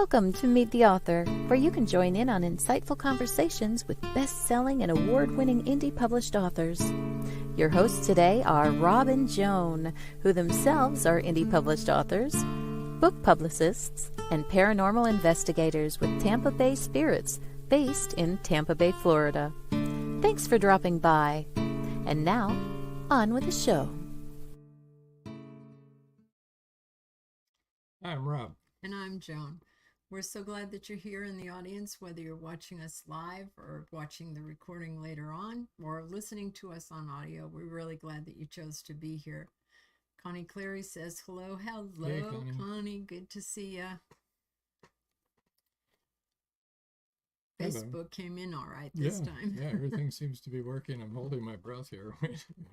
Welcome to Meet the Author, where you can join in on insightful conversations with best-selling and award-winning indie published authors. Your hosts today are Rob and Joan, who themselves are indie published authors, book publicists, and paranormal investigators with Tampa Bay Spirits, based in Tampa Bay, Florida. Thanks for dropping by. And now, on with the show. I'm Rob. And I'm Joan. We're so glad that you're here in the audience, whether you're watching us live or watching the recording later on or listening to us on audio. We're really glad that you chose to be here. Connie Clary says, hello. Hey, Connie. Good to see you. Hello. Facebook came in all right this time. Yeah, everything seems to be working. I'm holding my breath here,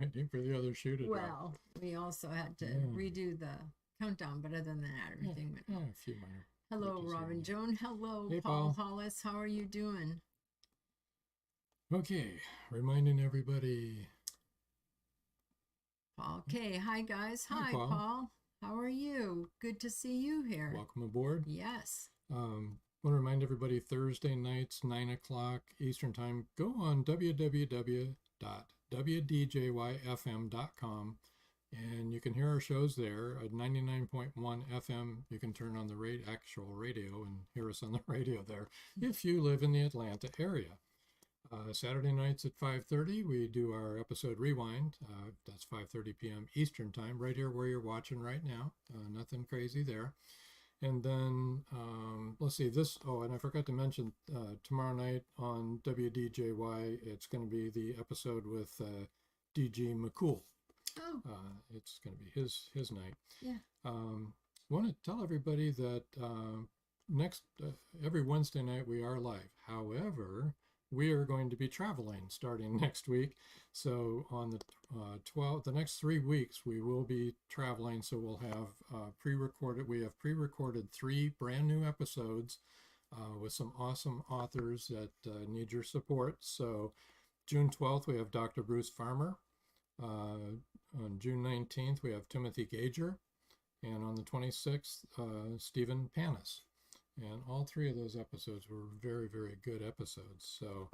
waiting for the other shoe to drop. Well, we also had to redo the countdown, but other than that, everything went well. A few minor. Hello, Rob and Joan. Hello, Hey, Paul Paul. Hollis. How are you doing? Okay, reminding everybody. Okay, hi guys. Hi, Hi, Paul. Paul. How are you? Good to see you here. Welcome aboard. Yes. Want to remind everybody Thursday nights, 9 o'clock Eastern Time. Go on www.wdjyfm.com and you can hear our shows there at 99.1 FM. You can turn on the actual radio and hear us on the radio there if you live in the Atlanta area. Saturday nights at 5:30, we do our episode Rewind. That's 5:30 p.m. Eastern Time, right here where you're watching right now. Nothing crazy there. And then, let's see, and I forgot to mention, tomorrow night on WDJY, it's going to be the episode with DG McCool. Oh. It's going to be his night. Yeah. Want to tell everybody that every Wednesday night we are live. However, we are going to be traveling starting next week. So on the the next 3 weeks, we will be traveling. So we'll have we have pre-recorded 3 brand new episodes with some awesome authors that need your support. So June 12th, we have Dr. Bruce Farmer. On June 19th, we have Timothy Gager. And on the 26th, Stephen Panis. And all 3 of those episodes were very, very good episodes. So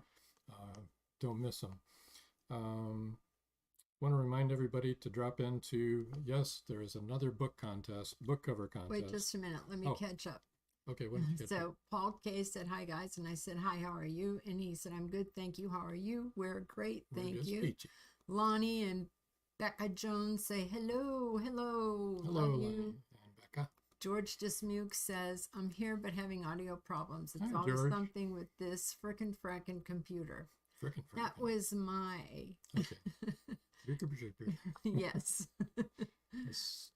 don't miss them. Want to remind everybody to drop into, yes, there is another book cover contest. Wait just a minute. Let me catch up. Okay. What did you get? So Paul K said, hi, guys. And I said, hi, how are you? And he said, I'm good. Thank you. How are you? We're great. Thank you. Peachy. Lonnie and Becca Jones say, hello. Hello, Love you. and Becca. George Dismuke says, I'm here but having audio problems. It's Hi, always George. something with this frickin' computer. Frickin'. That was my... Okay. Yes. Yes.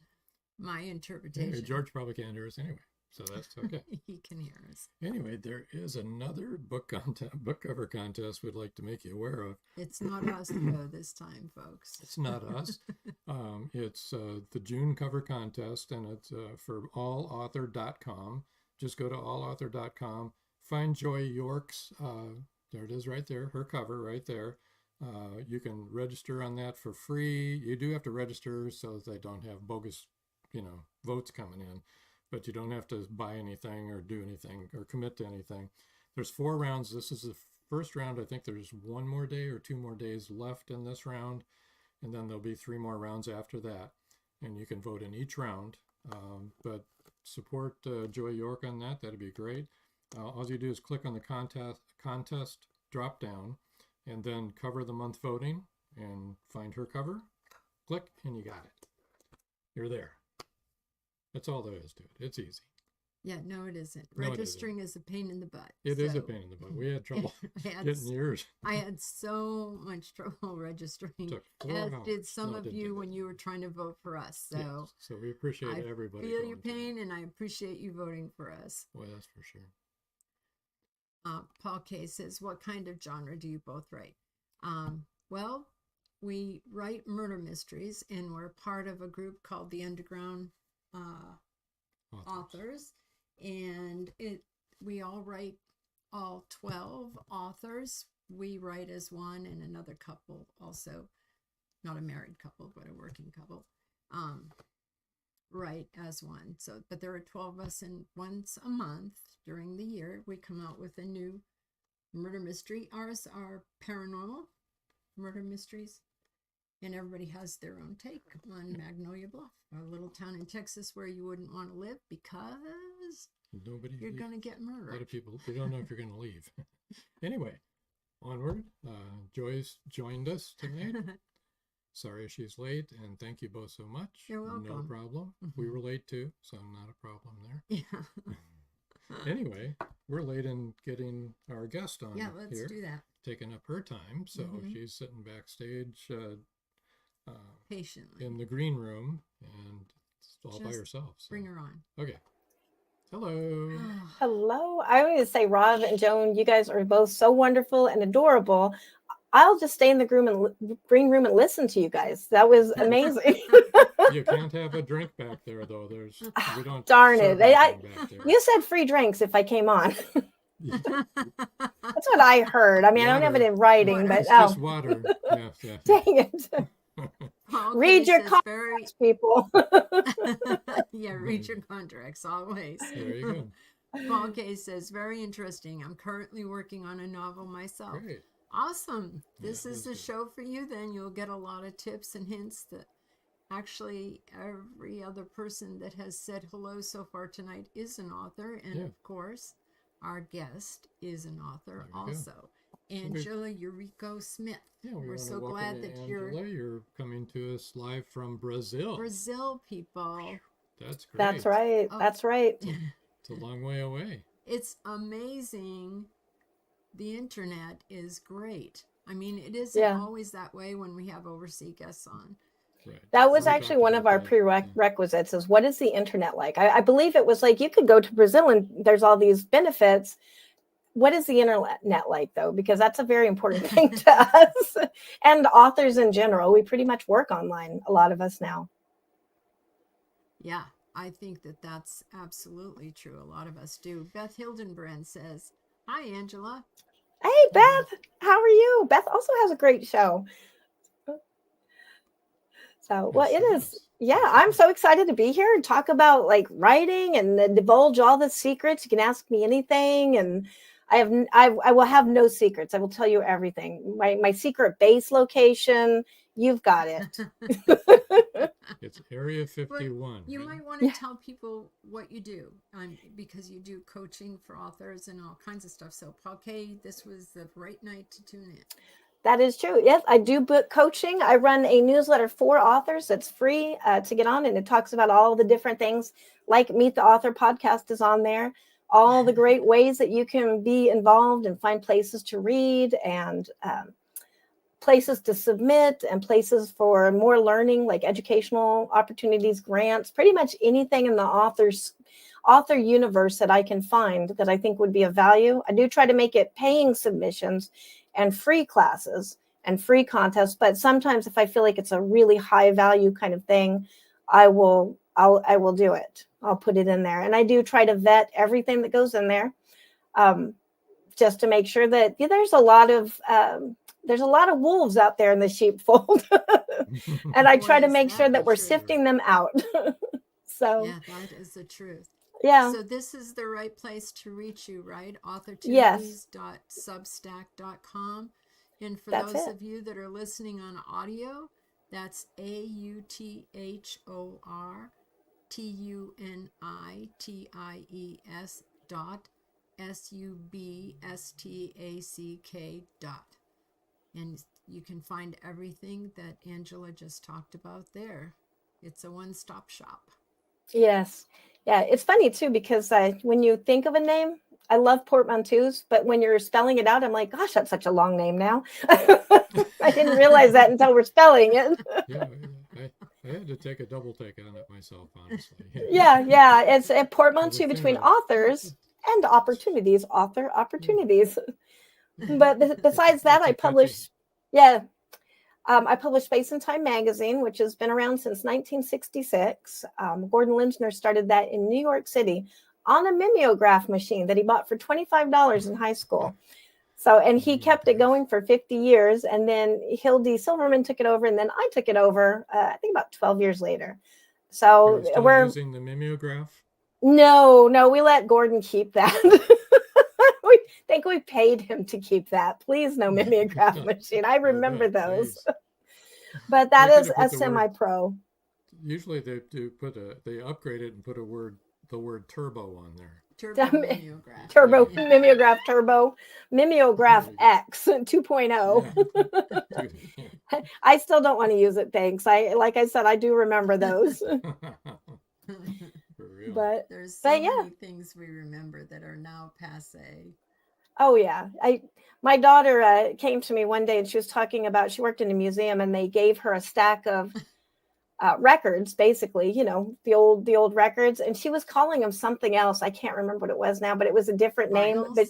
My interpretation. Anyway, George probably can't hear us anyway, so that's okay. He can hear us. Anyway, there is another book cover contest we'd like to make you aware of. It's not us, though, this time, folks. It's not us. It's the June cover contest, and it's for allauthor.com. Just go to allauthor.com. Find Joy York's, there it is right there, her cover right there. You can register on that for free. You do have to register so that they don't have bogus, votes coming in. But you don't have to buy anything or do anything or commit to anything. There's 4 rounds. This is the first round. I think there's 1 more day or 2 more days left in this round. And then there'll be 3 more rounds after that. And you can vote in each round. But support Joy York on that. That'd be great. All you do is click on the contest drop down and then cover the month voting and find her cover. Click and you got it. You're there. That's all there is to it. It's easy. Yeah, no, it isn't. No, Registering is a pain in the butt. It is a pain in the butt. We had trouble getting yours. I had so much trouble registering, as did some of you when you were trying to vote for us. So, yes. So we appreciate everybody. I feel your pain, and I appreciate you voting for us. Well, that's for sure. Paul K says, what kind of genre do you both write? Well, we write murder mysteries, and we're part of a group called the Underground Authors, and we all write, all 12 authors. We write as one, and another couple also, not a married couple, but a working couple, write as one. So, but there are 12 of us, and once a month, during the year, we come out with a new murder mystery. Ours are paranormal murder mysteries, and everybody has their own take on Magnolia Bluff, a little town in Texas where you wouldn't want to live because you're going to get murdered. A lot of people, they don't know if you're going to leave. Anyway, onward. Joy's joined us tonight. Sorry she's late, and thank you both so much. You're welcome. No problem. We were late too, so not a problem there. Yeah. Anyway, we're late in getting our guest on Yeah, let's here, do that. taking up her time. So she's sitting backstage Patiently. in the green room, and it's all by Just herself. So. Bring her on. Okay. Hello. Hello. I want to say, Rob and Joan, you guys are both so wonderful and adorable. I'll just stay in the green room and listen to you guys. That was amazing. You can't have a drink back there, though. We don't. Darn it. serve anything back there. You said free drinks if I came on. That's what I heard. I mean, I don't have it in writing, but It's just water. Yeah. dang it. Read your contracts, people. Yeah, read your contracts always. There you go. Paul K says, very interesting. I'm currently working on a novel myself. Great. Awesome. This Yeah, is the that's show for you. Then you'll get a lot of tips and hints that actually every other person that has said hello so far tonight is an author. And of course, our guest is an author also. Angela Yuriko Smith. Yeah, we're so glad that you're coming to us live from Brazil. Brazil, people. That's great. That's right. That's right. It's a long way away. It's amazing. The internet is great. I mean, it isn't always that way when we have overseas guests on. Right. That was actually one of our prerequisites is what is the internet like? I believe it was like you could go to Brazil and there's all these benefits. What is the internet like, though? Because that's a very important thing to us and authors in general. We pretty much work online, a lot of us now. Yeah, I think that that's absolutely true. A lot of us do. Beth Hildenbrand says, hi, Angela. Hey, Beth. How are you? Beth also has a great show. So, well, it is. Yeah, I'm so excited to be here and talk about like writing and divulge all the secrets. You can ask me anything, and I will have no secrets. I will tell you everything. My secret base location. You've got it. It's Area 51. Well, you might want to tell people what you do, because you do coaching for authors and all kinds of stuff. So, Paul K, this was the right night to tune in. That is true. Yes, I do book coaching. I run a newsletter for authors that's free to get on, and it talks about all the different things, like Meet the Author podcast is on there. All the great ways that you can be involved and find places to read and places to submit and places for more learning, like educational opportunities, grants, pretty much anything in the author universe that I can find that I think would be of value. I do try to make it paying submissions and free classes and free contests, but sometimes if I feel like it's a really high value kind of thing, I will do it. I'll put it in there. And I do try to vet everything that goes in there, just to make sure that there's a lot of wolves out there in the sheepfold. And I try to make sure that we're sifting them out. So yeah, that is the truth. Yeah. So this is the right place to reach you, right? Authortunities.substack.com. And for those of you that are listening on audio, that's AUTHORTUNITES.SUBSTACK. And you can find everything that Angela just talked about there. It's a one-stop shop. Yes. Yeah, it's funny too, because when you think of a name, I love portmanteaus, but when you're spelling it out, I'm like, gosh, that's such a long name now. I didn't realize that until we're spelling it. Yeah, I had to take a double take on it myself, honestly. Yeah, it's a portmanteau between authors and opportunities, author opportunities. But besides that, I publish, I publish Space and Time magazine, which has been around since 1966. Gordon Lindner started that in New York City on a mimeograph machine that he bought for $25 in high school. So, and he kept it going for 50 years. And then Hildy Silverman took it over, and then I took it over, I think about 12 years later. So we're using the mimeograph. No, we let Gordon keep that. We think we paid him to keep that. Please, no mimeograph machine. I remember bet, those. geez. But They that could is have a put the word. semi-pro. Usually they do they upgrade it and put the word turbo on there. Turbo mimeograph. Turbo Yeah. mimeograph turbo mimeograph There you go. X 2.0. Yeah. Dude, I still don't want to use it, thanks. Like I said, I do remember those. For real. but There's so yeah. many things we remember that are now passe. Oh yeah. My daughter came to me one day and she was talking about, she worked in a museum and they gave her a stack of records, basically, the old records, and she was calling them something else. I can't remember what it was now, but it was a different name. But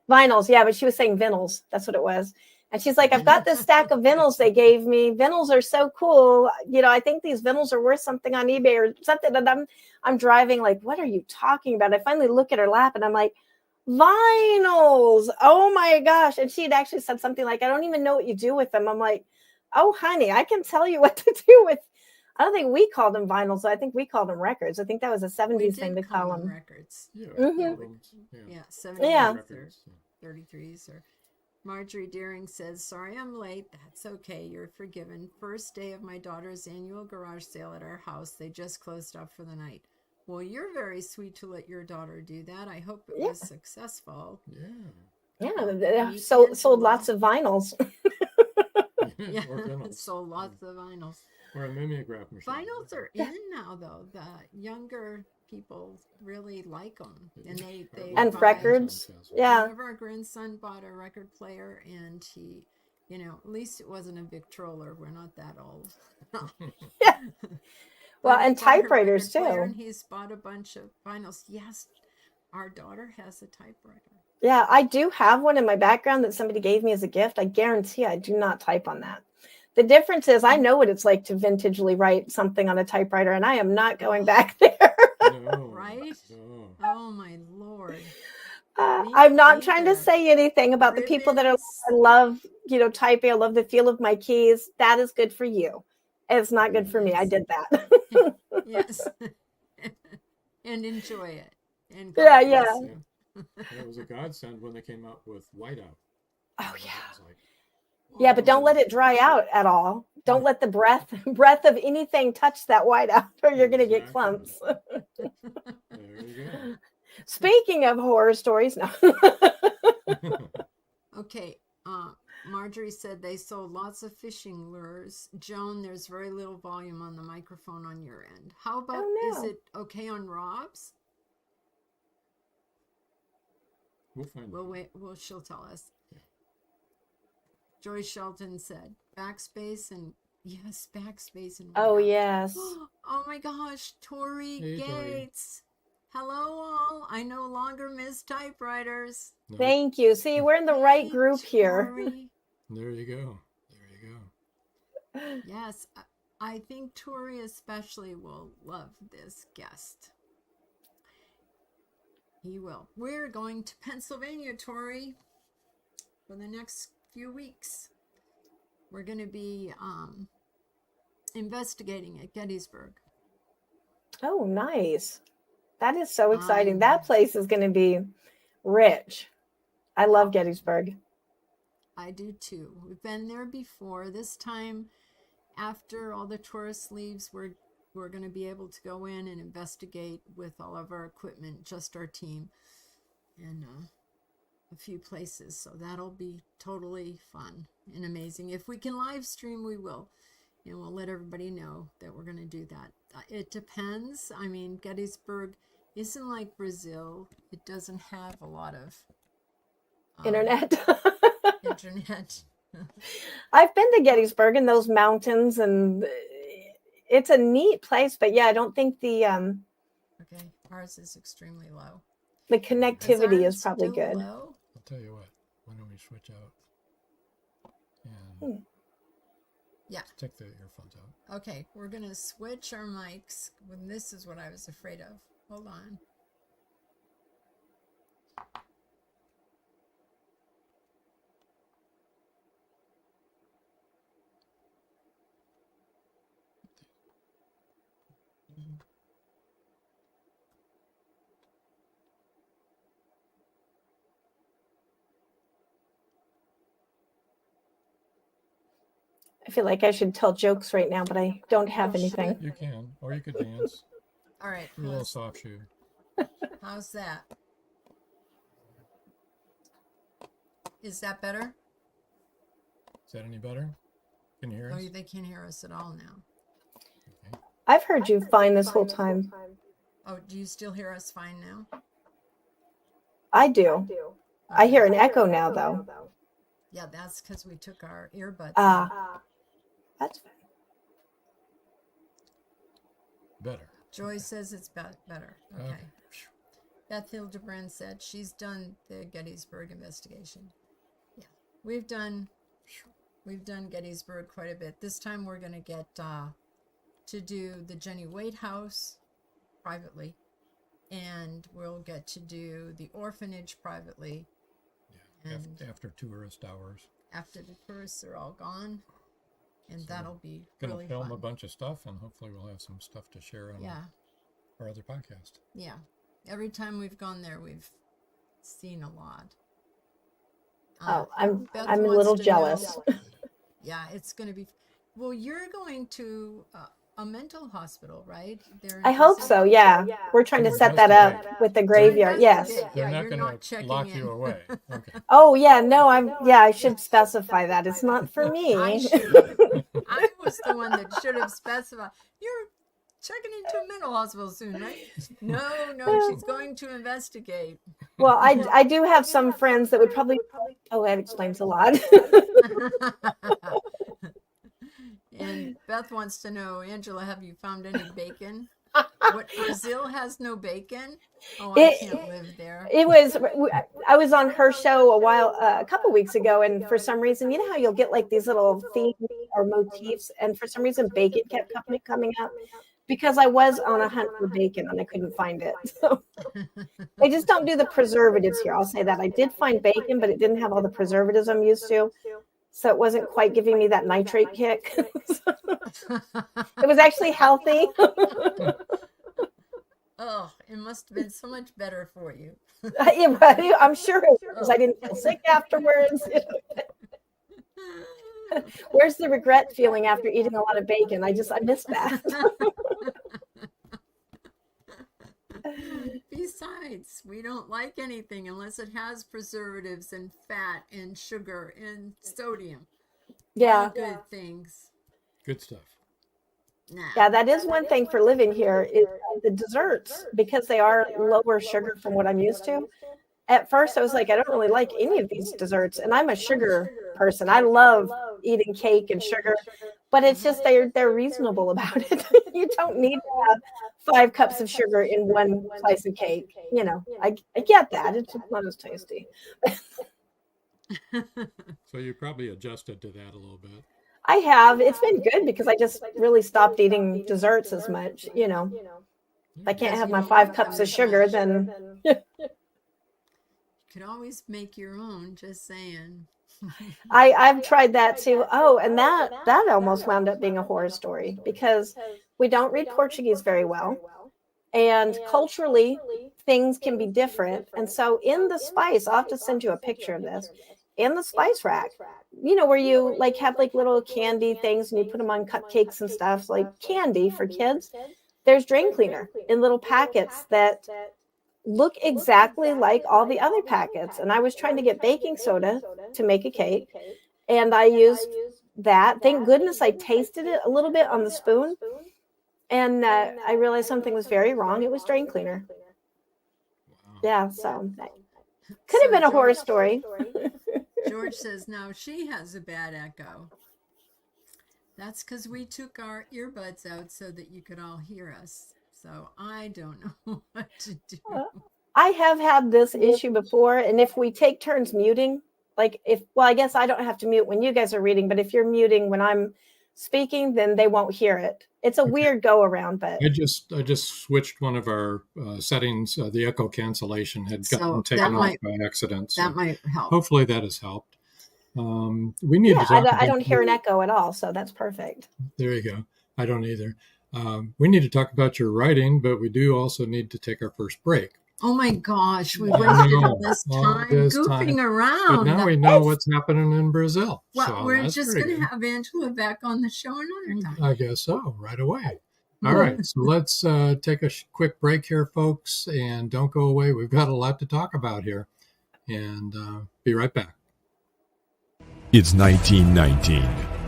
vinyls, yeah, but she was saying vinyls. That's what it was. And she's like, I've got this stack of vinyls they gave me. Vinyls are so cool. I think these vinyls are worth something on eBay or something. And I'm driving like, what are you talking about? I finally look at her lap and I'm like, vinyls. Oh my gosh. And she had actually said something like, I don't even know what you do with them. I'm like, oh honey, I can tell you what to do with. I don't think we called them vinyls. I think we called them records. I think that was a 70s thing to call them. Records. Yeah, albums. Yeah, 70s records, or 33s. Or Marjorie Deering says, sorry I'm late. That's okay. You're forgiven. First day of my daughter's annual garage sale at our house. They just closed up for the night. Well, you're very sweet to let your daughter do that. I hope it was successful. Yeah. Sold lots of vinyls. Yeah, sold lots of vinyls. Or a mimeograph machine. Vinyls are in now, though. The younger people really like them, and they and records. Yeah. One of our grandson bought a record player, and he, at least it wasn't a Victrola. We're not that old. Yeah. Well, and typewriters too. And he's bought a bunch of vinyls. Yes, our daughter has a typewriter. Yeah, I do have one in my background that somebody gave me as a gift. I guarantee I do not type on that. The difference is I know what it's like to vintagely write something on a typewriter, and I am not going back there. No, right? No. Oh, my Lord. I'm not trying to say anything about the people that are, I love, typing. I love the feel of my keys. That is good for you. It's not good for me. I did that. Yes. And enjoy it. And yeah. It was a godsend when they came out with whiteout. Oh, yeah. Yeah, but don't let it dry out at all. Don't let the breath of anything touch that whiteout, or you're going to get clumps. There you go. Speaking of horror stories, no. Okay, Marjorie said they sold lots of fishing lures. Joan, there's very little volume on the microphone on your end. How about, is it okay on Rob's? We'll find out. Wait, she'll tell us. Yeah. Joyce Shelton said, backspace and backspace and oh yes. Oh my gosh, Tori Gates. Tori. Hello all. I no longer miss typewriters. No. Thank you. See, we're in the right group here. There you go. Yes, I think Tori especially will love this guest. He will. We're going to Pennsylvania, Tori, for the next few weeks. We're going to be investigating at Gettysburg. Oh, nice. That is so exciting. That place is going to be rich. I love Gettysburg. I do too. We've been there before. This time, after all the tourists leaves, we're going to be able to go in and investigate with all of our equipment, just our team, and a few places. So that'll be totally fun and amazing. If we can live stream, we will. And we'll let everybody know that we're going to do that. It depends. I mean, Gettysburg isn't like Brazil. It doesn't have a lot of internet. Internet. I've been to Gettysburg and those mountains, and it's a neat place. But yeah, I don't think the okay, ours is extremely low. The connectivity is probably good. Low? I'll tell you what. Why don't we switch out and take the earphones out? Okay, we're gonna switch our mics. When this is what I was afraid of. Hold on. I feel like I should tell jokes right now, but I don't have anything. You can, or you could dance. All right. Do a little soft shoe. How's that? Is that better? Is that any better? Can you hear us? Oh, they can't hear us at all now. Okay. I've heard you fine this whole time. Oh, do you still hear us fine now? I do. I hear an echo now, though. Yeah, that's because we took our earbuds. That's fine. Better. Joy says it's better. Okay. Beth Hildebrand said she's done the Gettysburg investigation. Yeah, we've done Gettysburg quite a bit. This time we're going to get to do the Jenny Wade House privately, and we'll get to do the orphanage privately. Yeah, and after tourist hours. After the tourists are all gone, and So that'll be gonna really film fun. a bunch of stuff, and hopefully we'll have some stuff to share on our other podcast. Yeah. Every time we've gone there, we've seen a lot. I'm Beth a wants little to jealous. know- yeah, it's going to be. Well, you're going to a mental hospital, right? I hope so. Yeah, we're trying to set that up with the graveyard. Yes. They're Yeah, not you're going to checking lock in. you away. Okay. Oh yeah, no, I should specify that. It's not for I me. should. I was the one that should have specified. You're checking into a mental hospital soon, right? No, she's going to investigate. Well, I do have some friends that would probably. Oh, that explains a lot. And Beth wants to know, Angela, have you found any bacon? What, Brazil has no bacon? Oh, I can't live there. I was on her show a couple weeks ago, and for some reason, you know how you'll get like these little themes or motifs, and for some reason, bacon kept coming up because I was on a hunt for bacon and I couldn't find it. So they just don't do the preservatives here. I'll say that. I did find bacon, but it didn't have all the preservatives I'm used to. So it wasn't quite giving me that nitrate kick. It was actually healthy. Oh, it must have been so much better for you. I'm sure it was. I didn't feel sick afterwards. Where's the regret feeling after eating a lot of bacon? I missed that. Besides, we don't like anything unless it has preservatives and fat and sugar and sodium. Yeah. All good things. Good stuff. Nah. Yeah, that is one thing for living here is the desserts, because they are lower sugar from what I'm used to. At first, I was like, I don't really like any of these desserts, and I'm a sugar person. I love eating cake and sugar, but it's just they're reasonable about it. You don't need to have 5 cups of sugar in one slice of cake. You know, I get that. It's just not as tasty. So you probably adjusted to that a little bit. I have. It's been good because I just really stopped eating desserts as much. You know, if I can't have my 5 cups of sugar, then You could always make your own, just saying. I've tried that too. Oh, and that almost wound up being a horror story because we don't read Portuguese very well. And culturally, things can be different. And so in the spice, I'll have to send you a picture of this. In the spice rack, you know, where you like have like little candy things and you put them on cupcakes and stuff, like candy for kids. There's drain cleaner in little packets that look exactly like all the other packets. And I was trying to get baking soda to make a cake, and I used that. Thank goodness I tasted it a little bit on the spoon, and I realized something was very wrong. It was drain cleaner. Wow. Yeah, so that could have been a horror story. George says now she has a bad echo. That's because we took our earbuds out so that you could all hear us. So I don't know what to do. I have had this issue before, and if we take turns muting, I guess I don't have to mute when you guys are reading, but if you're muting when I'm speaking, then they won't hear it. It's a weird go around, but I just switched one of our settings. The echo cancellation had gotten taken off by accident. So that might help. hopefully that has helped. We need to talk I don't hear an echo at all, so that's perfect. There you go. I don't either. We need to talk about your writing, but we do also need to take our first break. Oh my gosh, we I wasted know, all this all time this goofing time. But around. now we know what's happening in Brazil. Well, So we're that's just pretty going to good. have Angela back on the show another time. I guess so, right away. All right, so let's take a quick break here, folks, and don't go away. We've got a lot to talk about here, and be right back. It's 1919,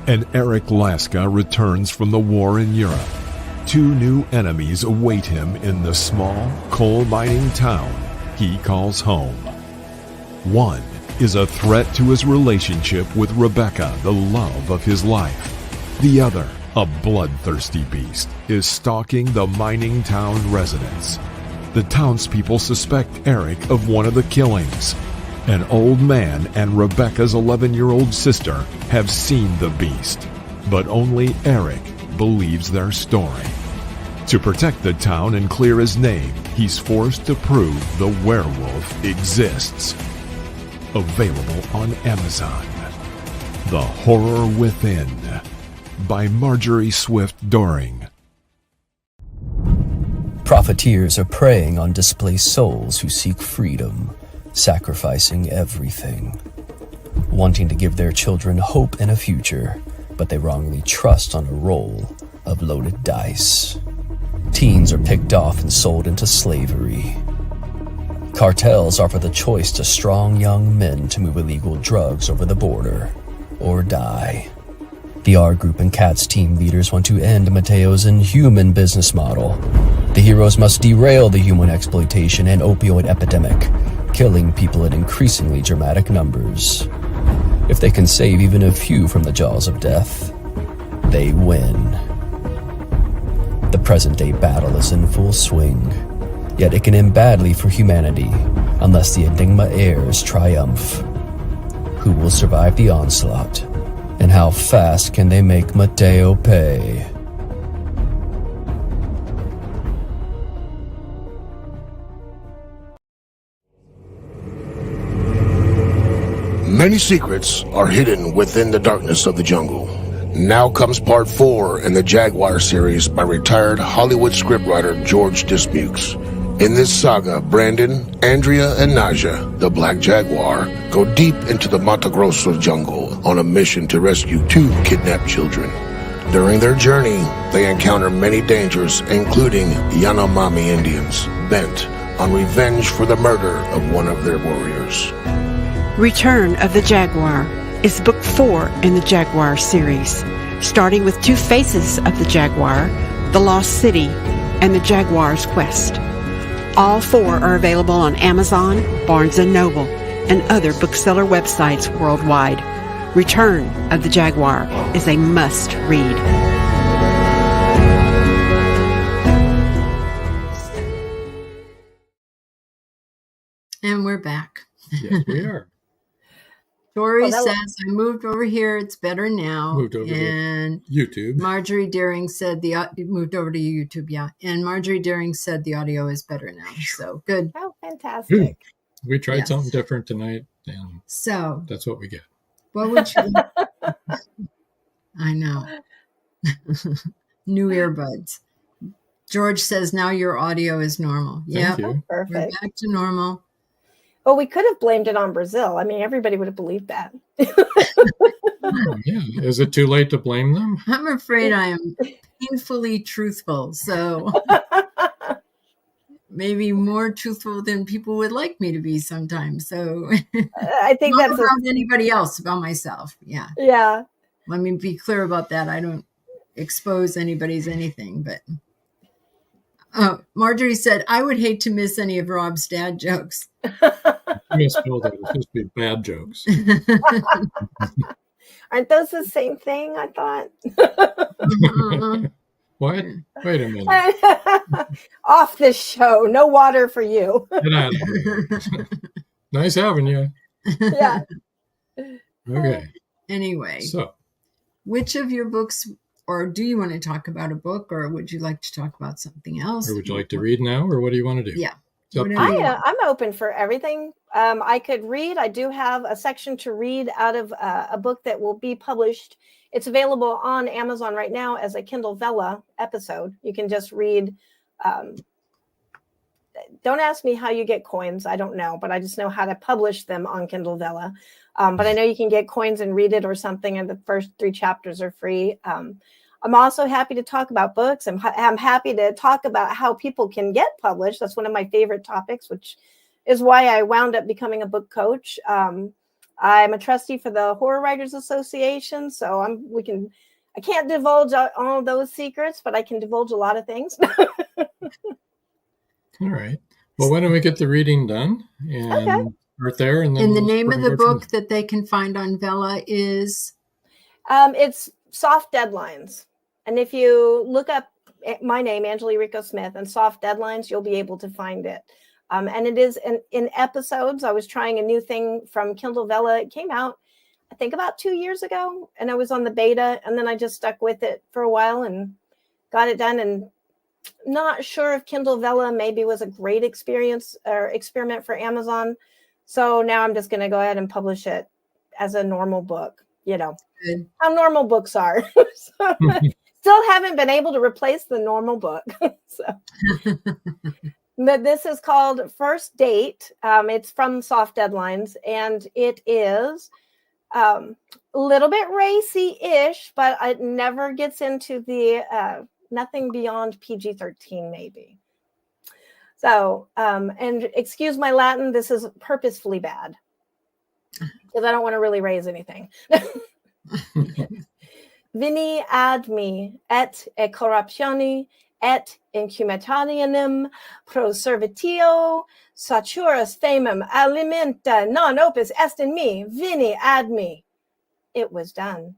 and Eric Laska returns from the war in Europe. Two new enemies await him in the small coal mining town he calls home. One is a threat to his relationship with Rebecca, the love of his life. The other, a bloodthirsty beast, is stalking the mining town residents. The townspeople suspect Eric of one of the killings. An old man and Rebecca's 11-year-old sister have seen the beast, but only Eric believes their story. To protect the town and clear his name, he's forced to prove the werewolf exists. Available on Amazon. The Horror Within by Marjorie Swift Doring. Profiteers are preying on displaced souls who seek freedom, sacrificing everything. Wanting to give their children hope and a future, but they wrongly trust on a roll of loaded dice. Teens are picked off and sold into slavery. Cartels offer the choice to strong young men to move illegal drugs over the border or die. The R Group and CATS team leaders want to end Mateo's inhuman business model. The heroes must derail the human exploitation and opioid epidemic, killing people in increasingly dramatic numbers. If they can save even a few from the jaws of death, they win. The present-day battle is in full swing, yet it can end badly for humanity unless the Enigma heirs triumph. Who will survive the onslaught, and how fast can they make Mateo pay? Many secrets are hidden within the darkness of the jungle. Now comes part 4 in the Jaguar series by retired Hollywood scriptwriter George Dismukes. In this saga, Brandon, Andrea, and Naja, the Black Jaguar, go deep into the Mato Grosso jungle on a mission to rescue 2 kidnapped children. During their journey, they encounter many dangers, including Yanomami Indians, bent on revenge for the murder of one of their warriors. Return of the Jaguar is book 4 in the Jaguar series, starting with 2 faces of the Jaguar, The Lost City, and the Jaguar's Quest. All 4 are available on Amazon, Barnes & Noble, and other bookseller websites worldwide. Return of the Jaguar is a must-read. And we're back. Yes, we are. Dory says, I moved over here. It's better now. Moved over and to YouTube. Marjorie Daring said moved over to YouTube. Yeah. And Marjorie Daring said the audio is better now. So good. Oh, fantastic. We tried something different tonight, and so that's what we get. What would you? I know. New earbuds. George says, now your audio is normal. Thank you. Perfect. We're back to normal. Well, we could have blamed it on Brazil. I mean, everybody would have believed that. Oh, yeah. Is it too late to blame them? I'm afraid I am painfully truthful. So maybe more truthful than people would like me to be sometimes. So I think not that's about anybody else, about myself. Yeah. Yeah. Let me be clear about that. I don't expose anybody's anything, but Marjorie said, I would hate to miss any of Rob's dad jokes. Misspelled it. It's supposed to be bad jokes. Aren't those the same thing? I thought. What? Wait a minute. Off this show. No water for you. Get out of here. Nice having you. Yeah. Okay. Anyway. So, which which of your books, or do you want to talk about a book, or would you like to talk about something else? or would you like to read now, or what do you want to do? Yeah. It's up to Whatever you. you want. I'm open for everything. I could read. I do have a section to read out of a book that will be published. It's available on Amazon right now as a Kindle Vella episode. You can just read don't ask me how you get coins. I don't know, but I just know how to publish them on Kindle Vella. But I know you can get coins and read it or something, and the first 3 chapters are free. I'm also happy to talk about books. I'm happy to talk about how people can get published. That's one of my favorite topics, which is why I wound up becoming a book coach. I'm a trustee for the Horror Writers Association, so I can't divulge all those secrets, but I can divulge a lot of things. All right. Well, why don't we get the reading done and start there? And then the name of the book that they can find on Vella is? It's Soft Deadlines. And if you look up my name, Angela Yuriko Smith, and Soft Deadlines, you'll be able to find it. And it is in episodes. I was trying a new thing from Kindle Vella. It came out, I think, about 2 years ago, and I was on the beta, and then I just stuck with it for a while and got it done. And not sure if Kindle Vella maybe was a great experience or experiment for Amazon. So now I'm just going to go ahead and publish it as a normal book, how normal books are. Still haven't been able to replace the normal book. But this is called First Date. It's from Soft Deadlines, and it is a little bit racy-ish, but it never gets into the nothing beyond PG-13, maybe. So, and excuse my Latin, this is purposefully bad because I don't want to really raise anything. Vini ad me et e corruptione et incumetanium pro servitio saturas famem alimenta non opus est in me, vini ad me. It was done.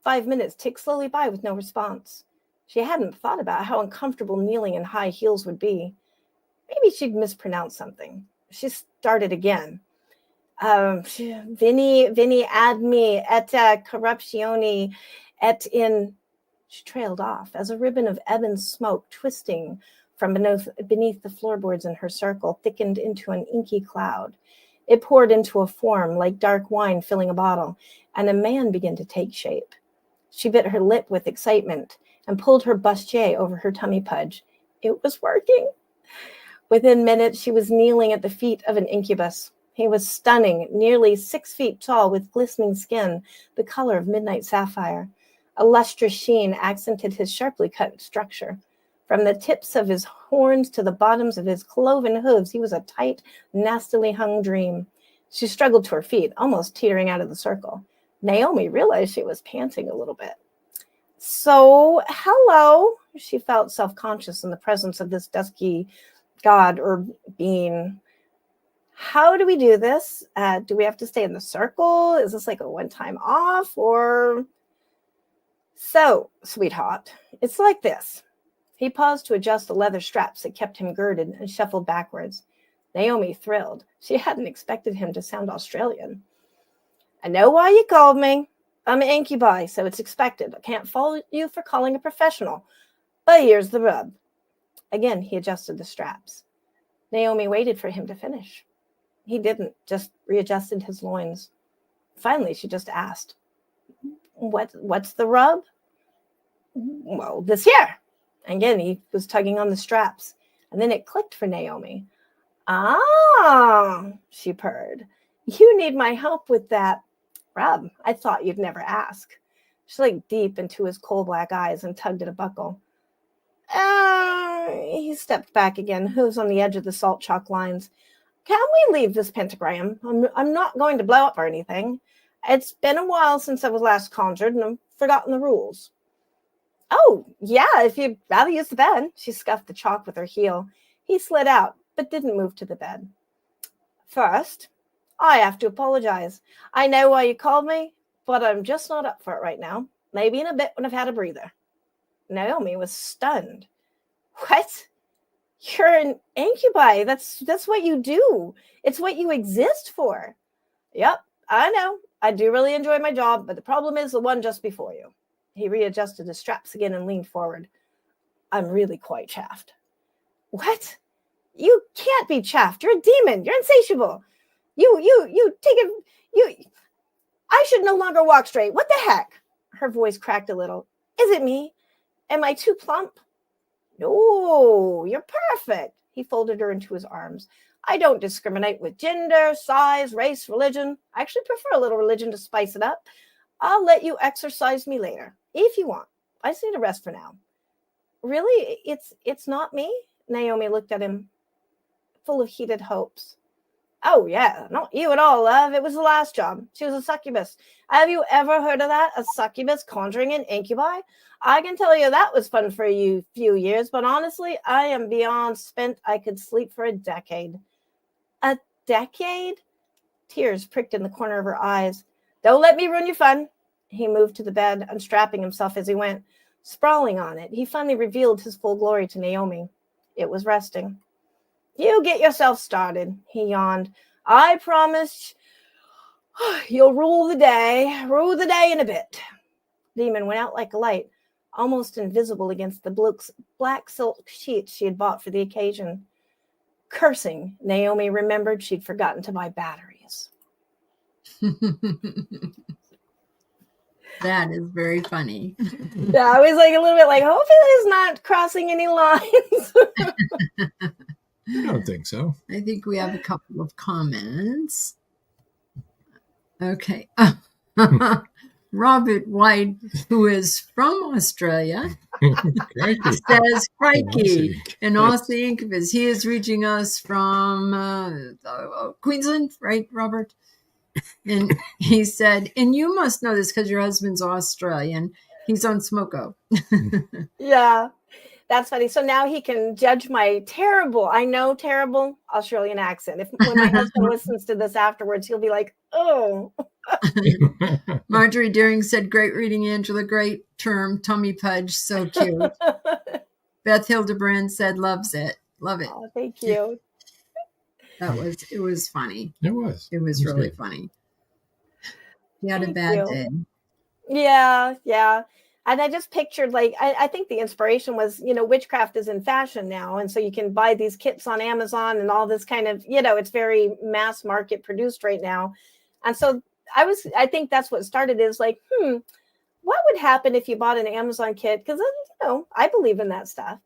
5 minutes ticked slowly by with no response. She hadn't thought about how uncomfortable kneeling in high heels would be. Maybe she'd mispronounced something. She started again. Vini ad me et corruptione et in... She trailed off as a ribbon of ebon smoke twisting from beneath the floorboards in her circle thickened into an inky cloud. It poured into a form like dark wine filling a bottle, and a man began to take shape. She bit her lip with excitement and pulled her bustier over her tummy pudge. It was working. Within minutes, she was kneeling at the feet of an incubus. He was stunning, nearly 6 feet tall, with glistening skin, the color of midnight sapphire. A lustrous sheen accented his sharply cut structure. From the tips of his horns to the bottoms of his cloven hooves, he was a tight, nastily hung dream. She struggled to her feet, almost teetering out of the circle. Naomi realized she was panting a little bit. So, hello. She felt self-conscious in the presence of this dusky god or being. How do we do this? Do we have to stay in the circle? Is this like a one-time off or... So, sweetheart, it's like this. He paused to adjust the leather straps that kept him girded and shuffled backwards. Naomi thrilled. She hadn't expected him to sound Australian. I know why you called me. I'm an incubi, so it's expected. I can't fault you for calling a professional. But here's the rub. Again, he adjusted the straps. Naomi waited for him to finish. He didn't, just readjusted his loins. Finally, she just asked, What's the rub? Well, this here. Again, he was tugging on the straps, and then it clicked for Naomi. Ah, she purred. You need my help with that rub. I thought you'd never ask. She looked deep into his coal black eyes and tugged at a buckle. He stepped back again, hooves on the edge of the salt chalk lines. Can we leave this pentagram? I'm not going to blow up or anything. It's been a while since I was last conjured, and I've forgotten the rules. Oh, yeah, if you'd rather use the bed. She scuffed the chalk with her heel. He slid out, but didn't move to the bed. First, I have to apologize. I know why you called me, but I'm just not up for it right now. Maybe in a bit when I've had a breather. Naomi was stunned. What? You're an incubi. That's what you do. It's what you exist for. Yep, I know. I do really enjoy my job, but the problem is the one just before you. He readjusted his straps again and leaned forward. I'm really quite chaffed. What? You can't be chaffed. You're a demon. You're insatiable. You take it. I should no longer walk straight. What the heck? Her voice cracked a little. Is it me? Am I too plump? No, you're perfect. He folded her into his arms. I don't discriminate with gender, size, race, religion. I actually prefer a little religion to spice it up. I'll let you exercise me later, if you want. I just need a rest for now. Really? It's not me? Naomi looked at him, full of heated hopes. Oh, yeah, not you at all, love. It was the last job. She was a succubus. Have you ever heard of that? A succubus conjuring an incubi? I can tell you that was fun for a few years, but honestly, I am beyond spent. I could sleep for a decade. A decade? Tears pricked in the corner of her eyes. Don't let me ruin your fun. He moved to the bed, unstrapping himself as he went. Sprawling on it, he finally revealed his full glory to Naomi. It was resting. You get yourself started, he yawned. I promise you'll rule the day in a bit. Demon went out like a light, almost invisible against the black silk sheets she had bought for the occasion. Cursing, Naomi remembered she'd forgotten to buy batteries. That is very funny. Yeah, I was like a little bit like, hopefully he's not crossing any lines. I don't think so. I think we have a couple of comments. Okay. Robert White, who is from Australia, says, crikey, an Aussie incubus. He is reaching us from Queensland, right, Robert? And he said, and you must know this because your husband's Australian. He's on Smoko. Yeah, that's funny. So now he can judge my terrible Australian accent. When my husband listens to this afterwards, he'll be like, oh. Marjorie Deering said, great reading, Angela. Great term, tummy pudge. So cute. Beth Hildebrand said, loves it. Love it. Oh, thank you. It was funny. It was really good. funny. He had a bad day. Yeah. And I just pictured, like, I think the inspiration was, witchcraft is in fashion now. And so you can buy these kits on Amazon and all this kind of, it's very mass market produced right now. And so I think that's what started is like, what would happen if you bought an Amazon kit? Because, I believe in that stuff.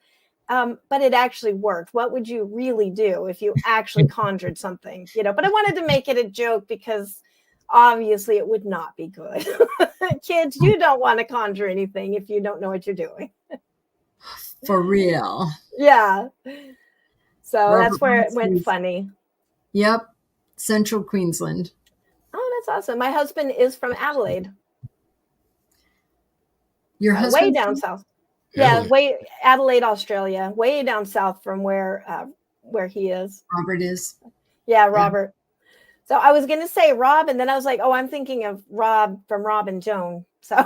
But it actually worked. What would you really do if you actually conjured something? But I wanted to make it a joke because obviously it would not be good. Kids, you don't want to conjure anything if you don't know what you're doing. For real. Yeah. So Robert that's where it went Matthews. funny. Yep. Central Queensland. Oh, that's awesome. My husband is from Adelaide. Your husband? Way down south. Yeah, Adelaide, Australia. Way down south from where he is. Robert is. Yeah, Robert. So I was going to say Rob, and then I was like, oh, I'm thinking of Rob from Rob and Joan. So,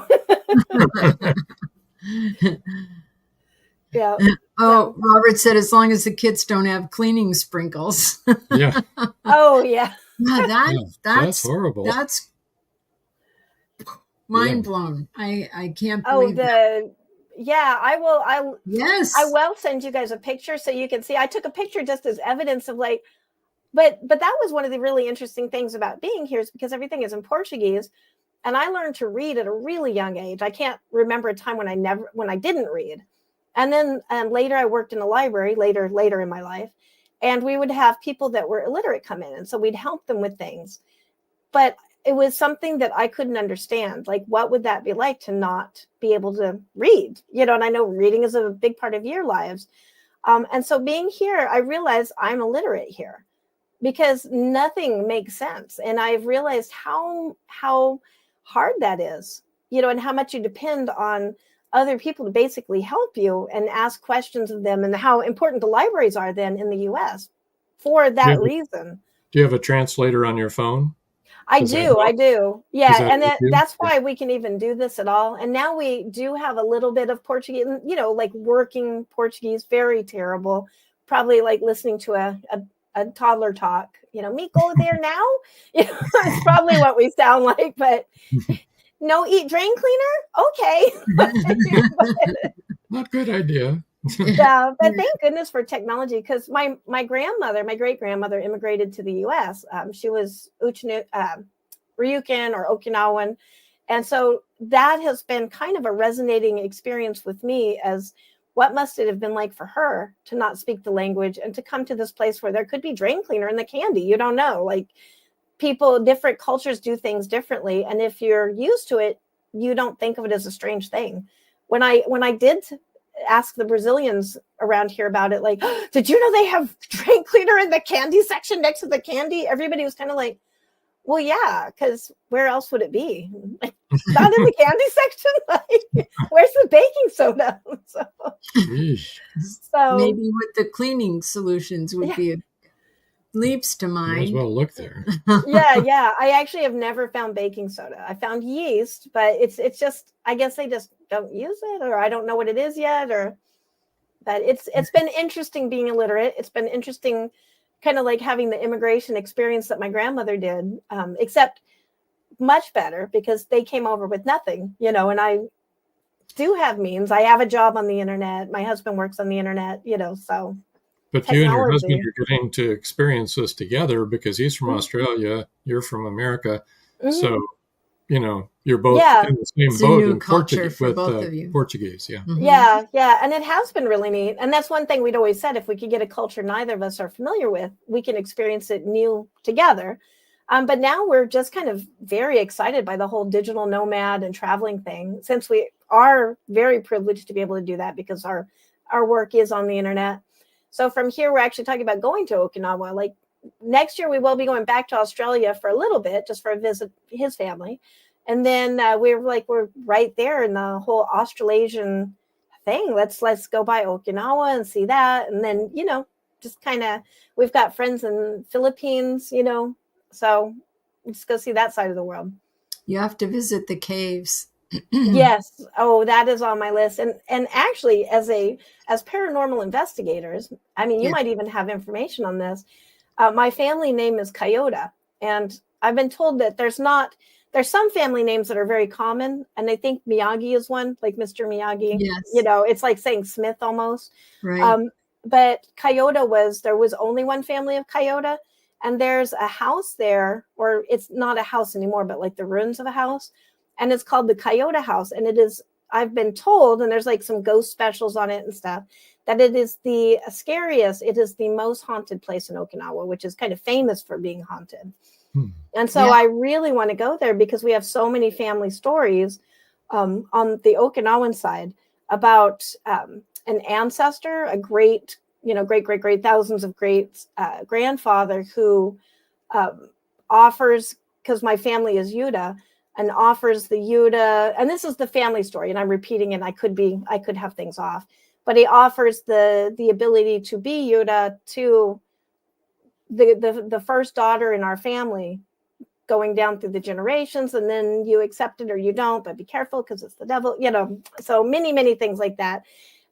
yeah. Oh, Robert said, as long as the kids don't have cleaning sprinkles. Yeah. Oh, yeah. Yeah, that's horrible. That's mind blown. I can't believe that. Yeah, I will. Yes. I will send you guys a picture so you can see. I took a picture just as evidence of like, but that was one of the really interesting things about being here is because everything is in Portuguese. And I learned to read at a really young age. I can't remember a time when I didn't read. And then later I worked in a library later in my life. And we would have people that were illiterate come in. And so we'd help them with things. But it was something that I couldn't understand. Like, what would that be like to not be able to read? And I know reading is a big part of your lives. And so being here, I realized I'm illiterate here because nothing makes sense. And I've realized how hard that is, and how much you depend on other people to basically help you and ask questions of them, and how important the libraries are then in the US for that reason. Do you have a translator on your phone? I do. Yeah. And that's why we can even do this at all. And now we do have a little bit of Portuguese, like working Portuguese, very terrible, probably like listening to a toddler talk, me go there now. It's probably what we sound like, but no eat drain cleaner. Okay. Not good idea. Yeah, but thank goodness for technology, because my great grandmother immigrated to the U.S. She was Ryukyuan or Okinawan, and so that has been kind of a resonating experience with me as what must it have been like for her to not speak the language and to come to this place where there could be drain cleaner in the candy? You don't know. Like, people, different cultures do things differently. And if you're used to it, you don't think of it as a strange thing. When I did ask the Brazilians around here about it, like, oh, did you know they have drain cleaner in the candy section next to the candy? Everybody was kind of like, well, yeah, because where else would it be? Not in the candy section. Like, where's the baking soda? So maybe with the cleaning solutions would be leaps to mind. Might as well look there. yeah. I actually have never found baking soda. I found yeast, but it's just, I guess they just don't use it, or I don't know what it is yet, but it's been interesting being illiterate. It's been interesting kind of like having the immigration experience that my grandmother did, except much better because they came over with nothing, and I do have means. I have a job on the internet. My husband works on the internet, so. But technology. You and your husband are getting to experience this together because he's from Australia, you're from America. So, you're both in the same boat in Portuguese with Portuguese. Yeah. Yeah. And it has been really neat. And that's one thing we'd always said, if we could get a culture neither of us are familiar with, we can experience it new together. But now we're just kind of very excited by the whole digital nomad and traveling thing, since we are very privileged to be able to do that because our work is on the internet. So from here, we're actually talking about going to Okinawa. Like, next year, we will be going back to Australia for a little bit, just for a visit his family. And then we're right there in the whole Australasian thing. Let's go by Okinawa and see that. And then, just kind of, we've got friends in Philippines, so just go see that side of the world. You have to visit the caves. Yes. Oh, that is on my list. And actually, as paranormal investigators, I mean, you might even have information on this. My family name is Kayota, and I've been told that there's some family names that are very common, and I think Miyagi is one, like Mr. Miyagi. Yes. It's like saying Smith almost. Right. But Kayota there was only one family of Kayota, and there's a house there, or it's not a house anymore, but like the ruins of a house. And it's called the Kayota House. And it is, I've been told, and there's like some ghost specials on it and stuff, that it is the scariest, it is the most haunted place in Okinawa, which is kind of famous for being haunted. And so I really want to go there because we have so many family stories on the Okinawan side about an ancestor, a great, great thousands of great grandfather who offers, because my family is Yuta, and offers the Yuta, and this is the family story, and I'm repeating it. I could have things off, but he offers the ability to be Yuta to the first daughter in our family, going down through the generations, and then you accept it or you don't, but be careful because it's the devil, so many things like that.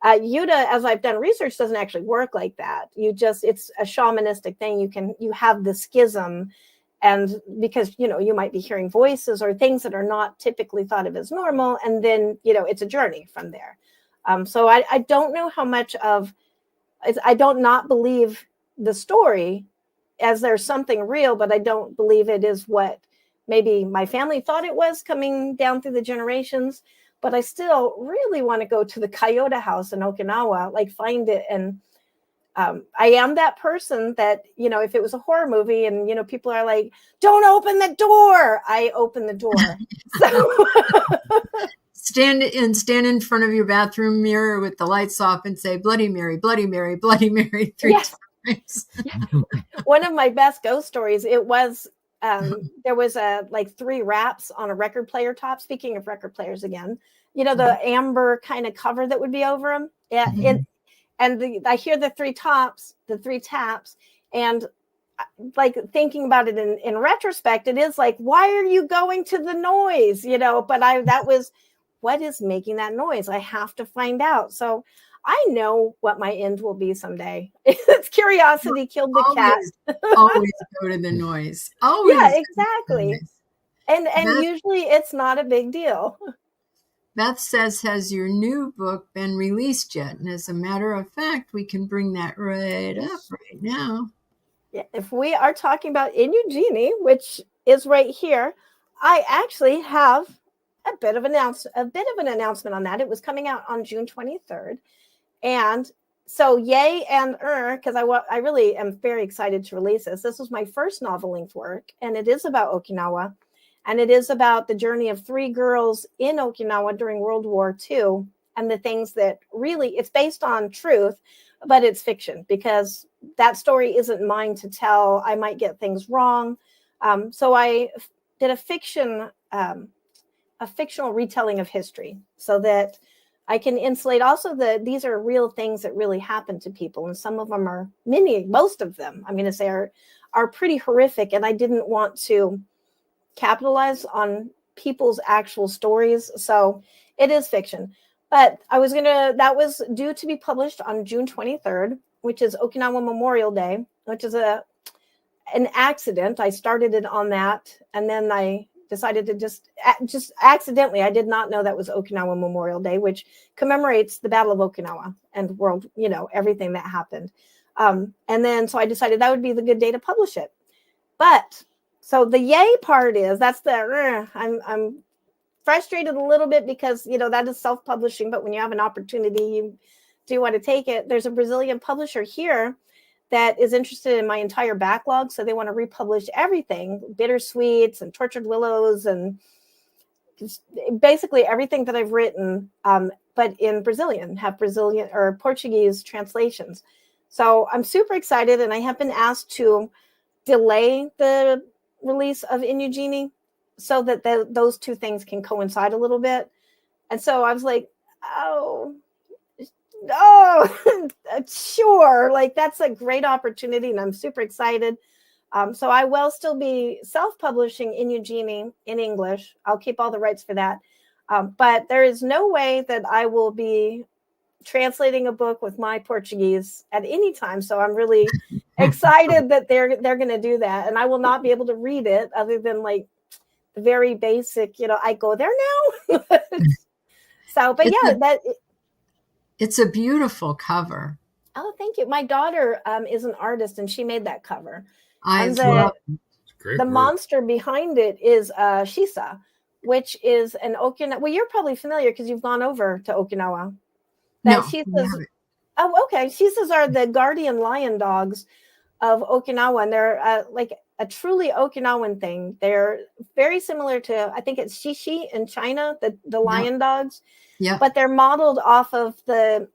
Yuta, as I've done research, doesn't actually work like that. It's a shamanistic thing. You have the schism. And because, you might be hearing voices or things that are not typically thought of as normal. And then, it's a journey from there. So I don't know how much I don't not believe the story as there's something real, but I don't believe it is what maybe my family thought it was coming down through the generations. But I still really want to go to the Kayota House in Okinawa, like find it. And I am that person that, if it was a horror movie and, people are like, don't open the door, I open the door. So stand in front of your bathroom mirror with the lights off and say, Bloody Mary, Bloody Mary, Bloody Mary 3 times. One of my best ghost stories, it was, there was 3 wraps on a record player top. Speaking of record players again, the amber kind of cover that would be over them. Yeah. And I hear the 3 taps, and like thinking about it in retrospect, it is like, why are you going to the noise? But that was, what is making that noise? I have to find out. So I know what my end will be someday. It's curiosity killed the cat. Always go to the noise. Always. Yeah, exactly. And usually it's not a big deal. Beth says, has your new book been released yet? And as a matter of fact, we can bring that right up right now. Yeah, if we are talking about In Eugenie, which is right here, I actually have a bit of an announcement on that. It was coming out on June 23rd. And so yay and because I really am very excited to release this. This was my first novel-length work, and it is about Okinawa. And it is about the journey of 3 girls in Okinawa during World War II, and the things that really, it's based on truth, but it's fiction, because that story isn't mine to tell. I might get things wrong. So I did a fictional retelling of history, so that I can insulate also these are real things that really happen to people. And some of them most of them, I'm going to say, are pretty horrific. And I didn't want to capitalize on people's actual stories. So it is fiction. But that was due to be published on June 23rd, which is Okinawa Memorial Day, which is an accident. I started it on that, and then I decided to just accidentally, I did not know that was Okinawa Memorial Day, which commemorates the Battle of Okinawa and everything that happened. And then, so I decided that would be the good day to publish it. But so the yay part is, I'm frustrated a little bit, because, that is self-publishing, but when you have an opportunity, you do want to take it. There's a Brazilian publisher here that is interested in my entire backlog. So they want to republish everything, Bittersweets and Tortured Willows, and basically everything that I've written, but in Brazilian, have Brazilian or Portuguese translations. So I'm super excited, and I have been asked to delay the release of Inugini so that those two things can coincide a little bit. And so I was like, oh, sure. Like, that's a great opportunity, and I'm super excited. So I will still be self-publishing Inugini in English. I'll keep all the rights for that. But there is no way that I will be translating a book with my Portuguese at any time. So I'm really excited that they're going to do that. And I will not be able to read it other than like the very basic, I go there now. So, but it's a beautiful cover. Oh, thank you. My daughter is an artist, and she made that cover. The monster behind it is Shisa, which is an Okinawa. Well, you're probably familiar because you've gone over to Okinawa. Shisas, okay. Shisas are the guardian lion dogs of Okinawa, and they're like a truly Okinawan thing. They're very similar to, I think it's Shishi in China, the lion dogs. Yeah. But they're modeled off of I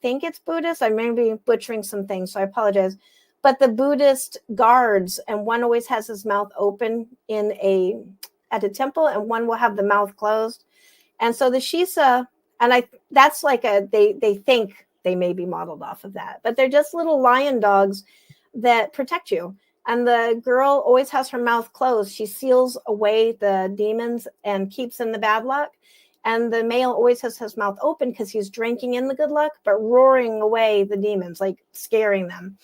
think it's Buddhist. I may be butchering some things, so I apologize. But the Buddhist guards, and one always has his mouth open at a temple, and one will have the mouth closed. And so the Shisa, and that's like they think they may be modeled off of that, but they're just little lion dogs that protect you. And the girl always has her mouth closed. She seals away the demons and keeps in the bad luck. And the male always has his mouth open because he's drinking in the good luck, but roaring away the demons, like scaring them.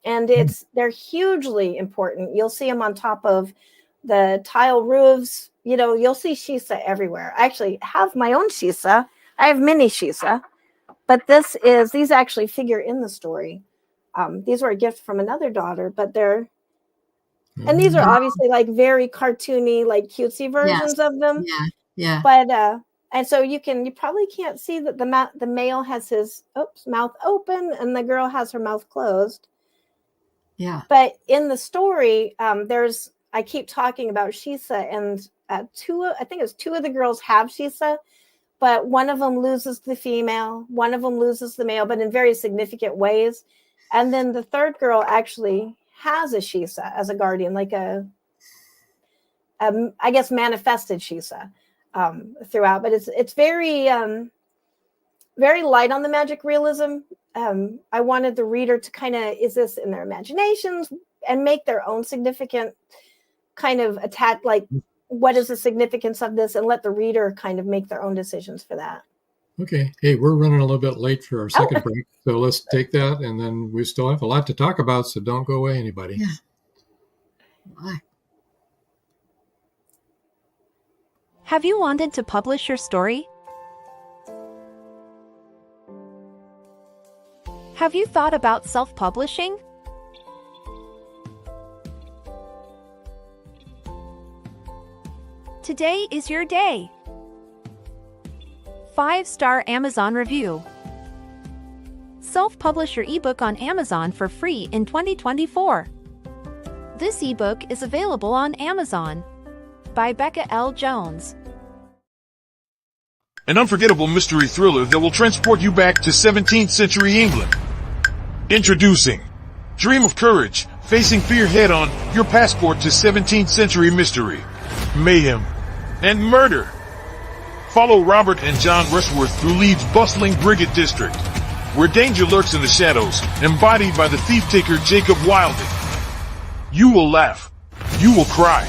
And they're hugely important. You'll see them on top of the tile roofs. You'll see Shisa everywhere. I actually have my own Shisa. I have mini Shisa, but these actually figure in the story. These were a gift from another daughter, but and these are obviously like very cartoony, like cutesy versions of them. Yeah. But, and so you probably can't see that the male has his mouth open and the girl has her mouth closed. Yeah. But in the story, I keep talking about Shisa, and I think it's two of the girls have Shisa, but one of them loses the female, one of them loses the male, but in very significant ways. And then the third girl actually has a Shisa as a guardian, like I guess manifested Shisa throughout. But it's very, very light on the magic realism. I wanted the reader to kind of, is this in their imaginations, and make their own significant kind of attack, like what is the significance of this, and let the reader kind of make their own decisions for that. Okay. Hey, we're running a little bit late for our second break, so let's take that, and then we still have a lot to talk about, so don't go away, anybody. Yeah. Bye. Have you wanted to publish your story? Have you thought about self-publishing? Today is your day. 5-star Amazon review. self-publish your ebook on Amazon for free in 2024. This ebook is available on Amazon by Becca L. Jones. An unforgettable mystery thriller that will transport you back to 17th century England. Introducing Dream of Courage, facing fear head-on, your passport to 17th century mystery, mayhem, and murder. Follow Robert and John Rushworth through Leeds' bustling Brigade District, where danger lurks in the shadows, embodied by the thief-taker Jacob Wilding. You will laugh, you will cry,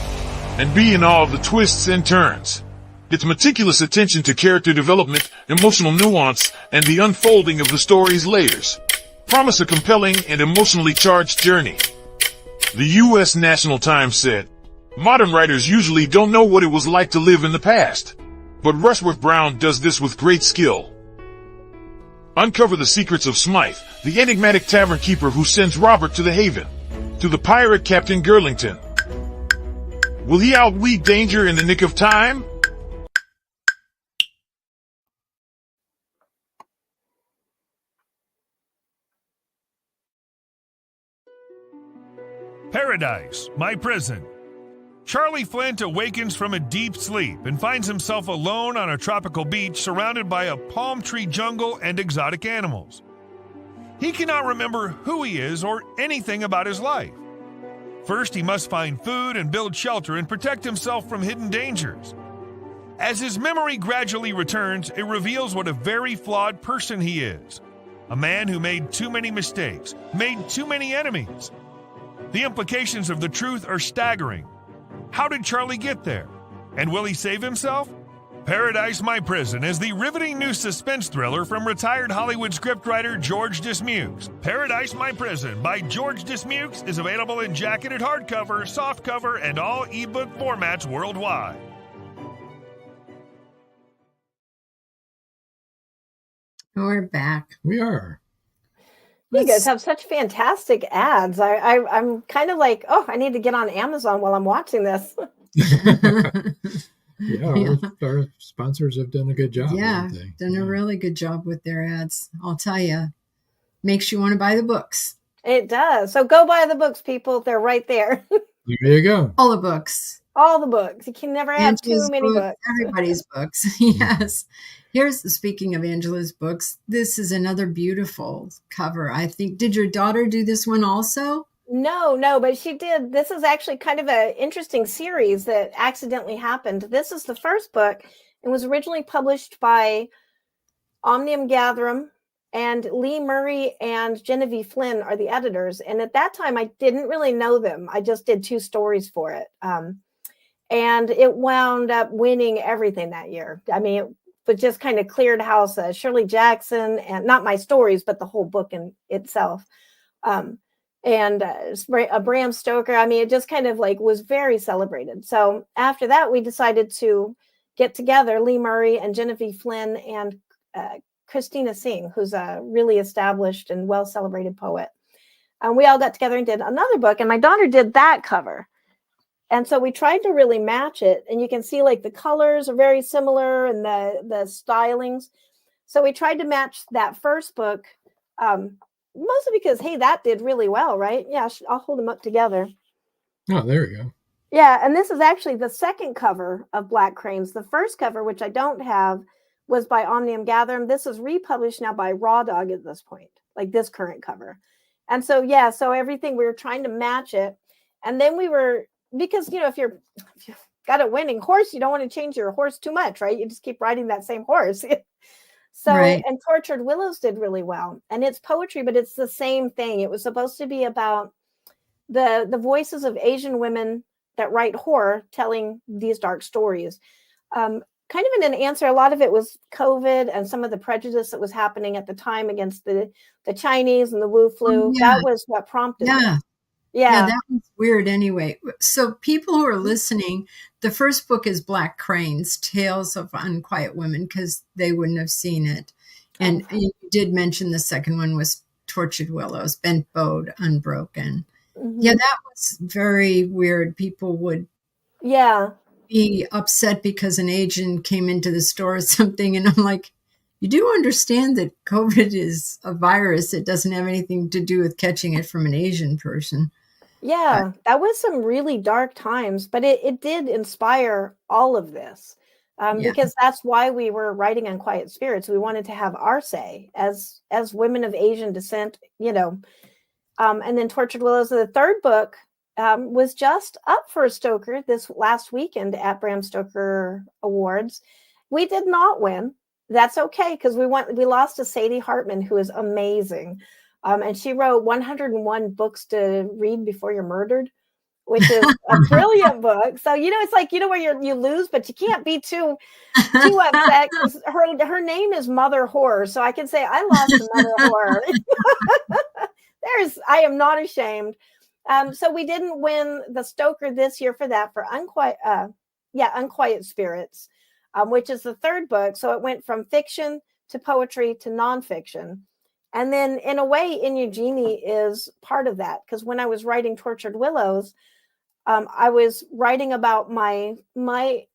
and be in awe of the twists and turns. Its meticulous attention to character development, emotional nuance, and the unfolding of the story's layers promise a compelling and emotionally charged journey. The U.S. National Times said, "Modern writers usually don't know what it was like to live in the past, but Rushworth Brown does this with great skill." Uncover the secrets of Smythe, the enigmatic tavern keeper who sends Robert to the Haven, to the pirate Captain Girlington. Will he outwit danger in the nick of time? Paradise, My Prison. Charlie Flint awakens from a deep sleep and finds himself alone on a tropical beach surrounded by a palm tree jungle and exotic animals. He cannot remember who he is or anything about his life. First, he must find food and build shelter and protect himself from hidden dangers. As his memory gradually returns, it reveals what a very flawed person he is. A man who made too many mistakes, made too many enemies. The implications of the truth are staggering. How did Charlie get there? And will he save himself? Paradise, My Prison is the riveting new suspense thriller from retired Hollywood scriptwriter George Dismukes. Paradise, My Prison by George Dismukes is available in jacketed hardcover, softcover, and all ebook formats worldwide. We're back. We are. You guys have such fantastic ads. I'm kind of like, oh, I need to get on Amazon while I'm watching this. Our sponsors have done a good job. Yeah, done a really good job with their ads. I'll tell you, makes you want to buy the books. It does. So go buy the books, people. They're right there. There you go. All the books. All the books. You can never have Angela's too many books. Everybody's books. Yes. Speaking of Angela's books, this is another beautiful cover. I think, did your daughter do this one also? No, but she did. This is actually kind of an interesting series that accidentally happened. This is the first book. It was originally published by Omnium Gatherum, and Lee Murray and Genevieve Flynn are the editors. And at that time, I didn't really know them. I just did 2 stories for it. And it wound up winning everything that year. I mean, it just kind of cleared house. Shirley Jackson, and not my stories, but the whole book in itself. And Bram Stoker. I mean, it just kind of like was very celebrated. So after that, we decided to get together, Lee Murray and Genevieve Flynn and Christina Singh, who's a really established and well-celebrated poet. And we all got together and did another book, and my daughter did that cover. And so we tried to really match it, and you can see like the colors are very similar and the stylings. So we tried to match that first book, mostly because, hey, that did really well, right? Yeah, I'll hold them up together. Oh, there you go. Yeah, and this is actually the second cover of Black Cranes. The first cover, which I don't have, was by Omnium Gatherum. This is republished now by Raw Dog at this point, like this current cover. And so, yeah, so everything, we were trying to match it. And then we were, because, you know, if you've got a winning horse, you don't want to change your horse too much, right? You just keep riding that same horse. So, right. And Tortured Willows did really well. And it's poetry, but it's the same thing. It was supposed to be about the voices of Asian women that write horror telling these dark stories. Kind of in an answer, a lot of it was COVID and some of the prejudice that was happening at the time against the Chinese and the Wu flu. Yeah. That was what prompted it. Yeah, that was weird anyway. So people who are listening, the first book is Black Cranes, Tales of Unquiet Women, because they wouldn't have seen it. And you did mention the second one was Tortured Willows, Bent Bowed, Unbroken. Mm-hmm. Yeah, that was very weird. People would be upset because an agent came into the store or something. And I'm like, You do understand that COVID is a virus. It doesn't have anything to do with catching it from an Asian person. Yeah, that was some really dark times, but it did inspire all of this. Yeah. Because that's why we were writing Unquiet Spirits. We wanted to have our say as women of Asian descent, you know. And then Tortured Willows, the third book, was just up for a Stoker this last weekend at Bram Stoker Awards. We did not win. That's okay, because we lost to Sadie Hartman, who is amazing. And she wrote 101 books to read before you're murdered, which is a brilliant book. So, you know, it's like, you know, where you lose, but you can't be too upset. Her name is Mother Horror. So I can say I lost to Mother Horror. I am not ashamed. So we didn't win the Stoker this year for that, for Unquiet Spirits, which is the third book. So it went from fiction to poetry to nonfiction. And then in a way, Inyujini is part of that, because when I was writing Tortured Willows, I was writing about my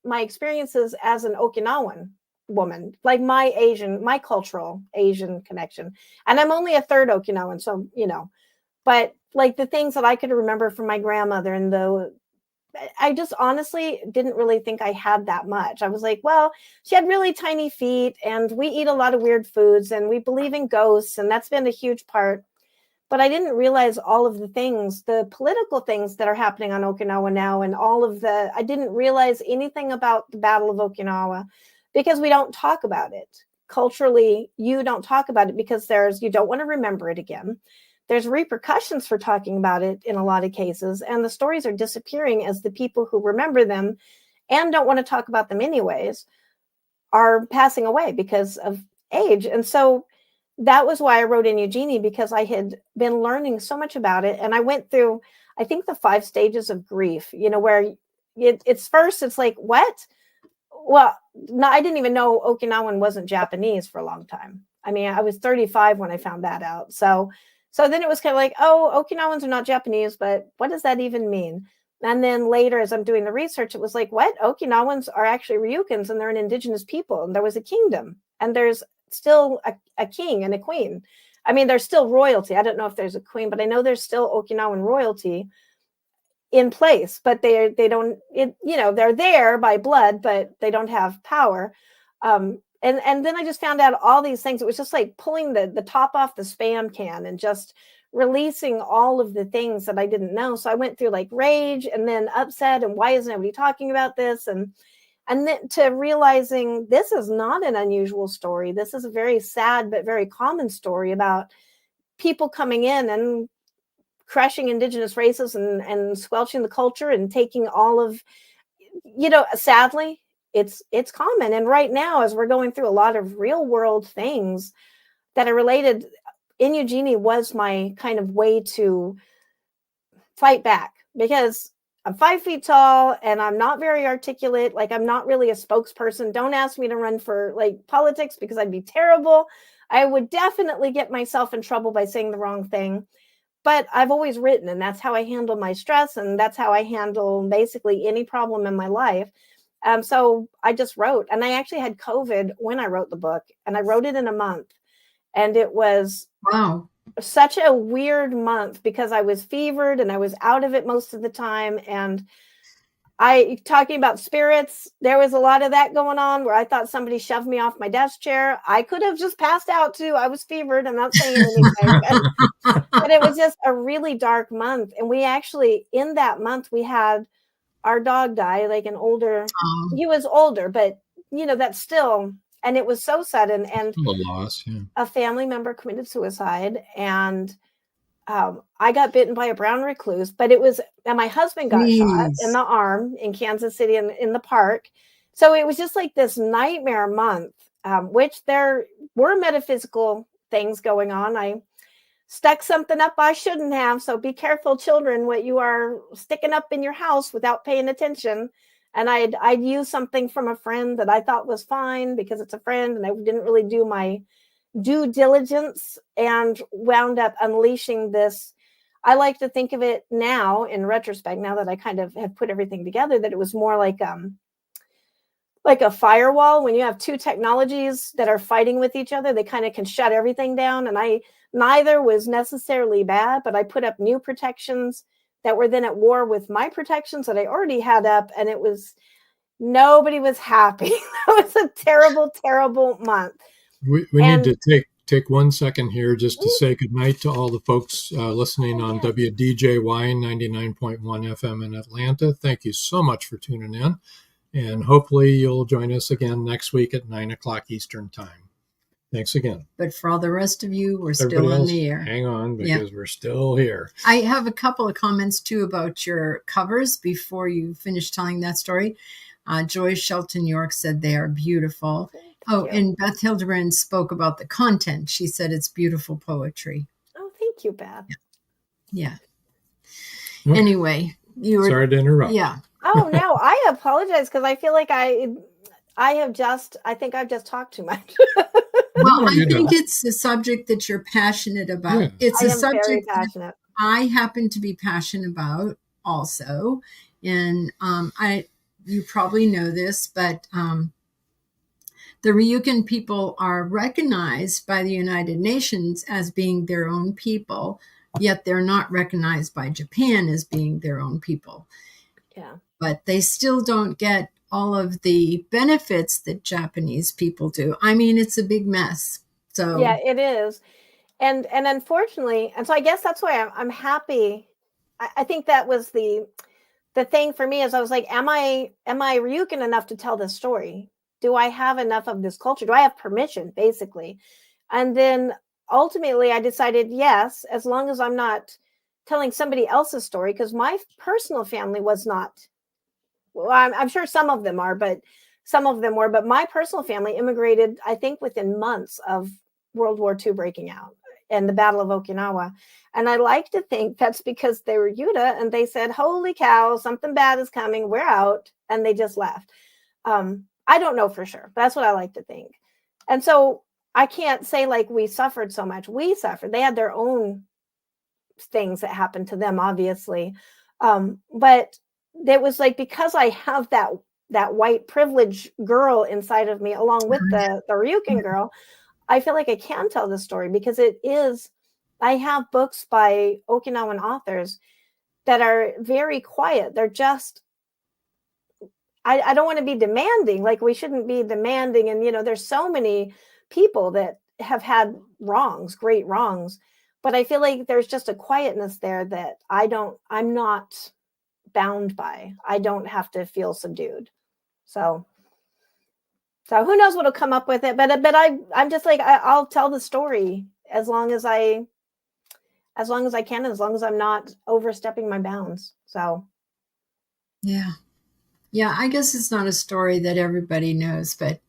experiences as an Okinawan woman, like my cultural Asian connection. And I'm only a third Okinawan, so, you know, but like the things that I could remember from my grandmother, and I just honestly didn't really think I had that much. I was like, well, she had really tiny feet, and we eat a lot of weird foods, and we believe in ghosts, and that's been a huge part. But I didn't realize all of the things, the political things that are happening on Okinawa now, and I didn't realize anything about the Battle of Okinawa, because we don't talk about it. Culturally, you don't talk about it because you don't want to remember it again. There's repercussions for talking about it in a lot of cases, and the stories are disappearing as the people who remember them and don't want to talk about them anyways are passing away because of age. And so that was why I wrote Inyujini, because I had been learning so much about it. And I went through, I think, the 5 stages of grief, you know, where it's first, it's like, what? Well, no, I didn't even know Okinawan wasn't Japanese for a long time. I mean, I was 35 when I found that out. So then it was kind of like, oh, Okinawans are not Japanese, but what does that even mean? And then later, as I'm doing the research, it was like, what? Okinawans are actually Ryukyuans, and they're an indigenous people, and there was a kingdom, and there's still a king and a queen. I mean, there's still royalty. I don't know if there's a queen, but I know there's still Okinawan royalty in place, but they don't, you know, they're there by blood, but they don't have power. And then I just found out all these things. It was just like pulling the top off the Spam can and just releasing all of the things that I didn't know. So I went through like rage and then upset, and why isn't nobody talking about this? And then to realizing this is not an unusual story. This is a very sad but very common story about people coming in and crushing indigenous races and squelching the culture and taking all of, you know, sadly, it's common. And right now, as we're going through a lot of real world things that are related, Inyujini was my kind of way to fight back, because I'm 5 feet tall and I'm not very articulate. Like, I'm not really a spokesperson. Don't ask me to run for like politics, because I'd be terrible. I would definitely get myself in trouble by saying the wrong thing. But I've always written, and that's how I handle my stress, and that's how I handle basically any problem in my life. So I just wrote, and I actually had COVID when I wrote the book, and I wrote it in a month. And it was such a weird month, because I was fevered and I was out of it most of the time. And talking about spirits, there was a lot of that going on, where I thought somebody shoved me off my desk chair. I could have just passed out too. I was fevered. I'm not saying anything, but it was just a really dark month. And we actually, in that month, we had our dog die, like an older, he was older, but you know, that's still, and it was so sudden. And a loss, yeah. A family member committed suicide, and I got bitten by a brown recluse, but and my husband got shot in the arm in Kansas City in the park. So it was just like this nightmare month, which there were metaphysical things going on. I stuck something up I shouldn't have. So be careful, children, what you are sticking up in your house without paying attention. And I'd use something from a friend that I thought was fine because it's a friend, and I didn't really do my due diligence, and wound up unleashing this. I like to think of it now in retrospect, now that I kind of have put everything together, that it was more like like a firewall. When you have two technologies that are fighting with each other, they kind of can shut everything down. And neither was necessarily bad, but I put up new protections that were then at war with my protections that I already had up, and nobody was happy. That was a terrible, terrible month. We need to take 1 second here just to say goodnight to all the folks listening on WDJY 99.1 FM in Atlanta. Thank you so much for tuning in. And hopefully you'll join us again next week at 9 o'clock Eastern Time. Thanks again. But for all the rest of you, we're Everybody still else, on the air. hang on, because we're still here. I have a couple of comments, too, about your covers before you finish telling that story. Joy Shelton York said they are beautiful. And Beth Hildebrand spoke about the content. She said it's beautiful poetry. Oh, thank you, Beth. Yeah. Okay. Anyway, you were... Sorry to interrupt. Yeah. Oh, no, I apologize because I feel like I think I've just talked too much. Well, I think it's a subject that you're passionate about. Yeah. It's a subject that I happen to be passionate about also. And you probably know this, but the Ryukyuan people are recognized by the United Nations as being their own people, yet they're not recognized by Japan as being their own people. Yeah. But they still don't get all of the benefits that Japanese people do. I mean, it's a big mess. So yeah, it is. And unfortunately, and so I guess that's why I'm happy. I think that was the thing for me is I was like, am I Ryukyuan enough to tell this story? Do I have enough of this culture? Do I have permission, basically? And then ultimately I decided, yes, as long as I'm not telling somebody else's story, because my personal family was not, well, I'm sure some of them are, but some of them were, but my personal family immigrated, I think, within months of World War II breaking out and the Battle of Okinawa. And I like to think that's because they were Yuta and they said, holy cow, something bad is coming, we're out. And they just left. I don't know for sure. That's what I like to think. And so I can't say like we suffered so much. We suffered. They had their own things that happened to them, obviously. But it was like, because I have that white privilege girl inside of me, along with the Ryukyuan girl, I feel like I can tell the story because I have books by Okinawan authors that are very quiet. They're just, I don't want to be demanding, like we shouldn't be demanding. And, there's so many people that have had wrongs, great wrongs, but I feel like there's just a quietness there that I'm not bound by. I don't have to feel subdued. So who knows what'll come up with it, but I'm just like, I'll tell the story as long as I can, as long as I'm not overstepping my bounds. So. Yeah, I guess it's not a story that everybody knows, but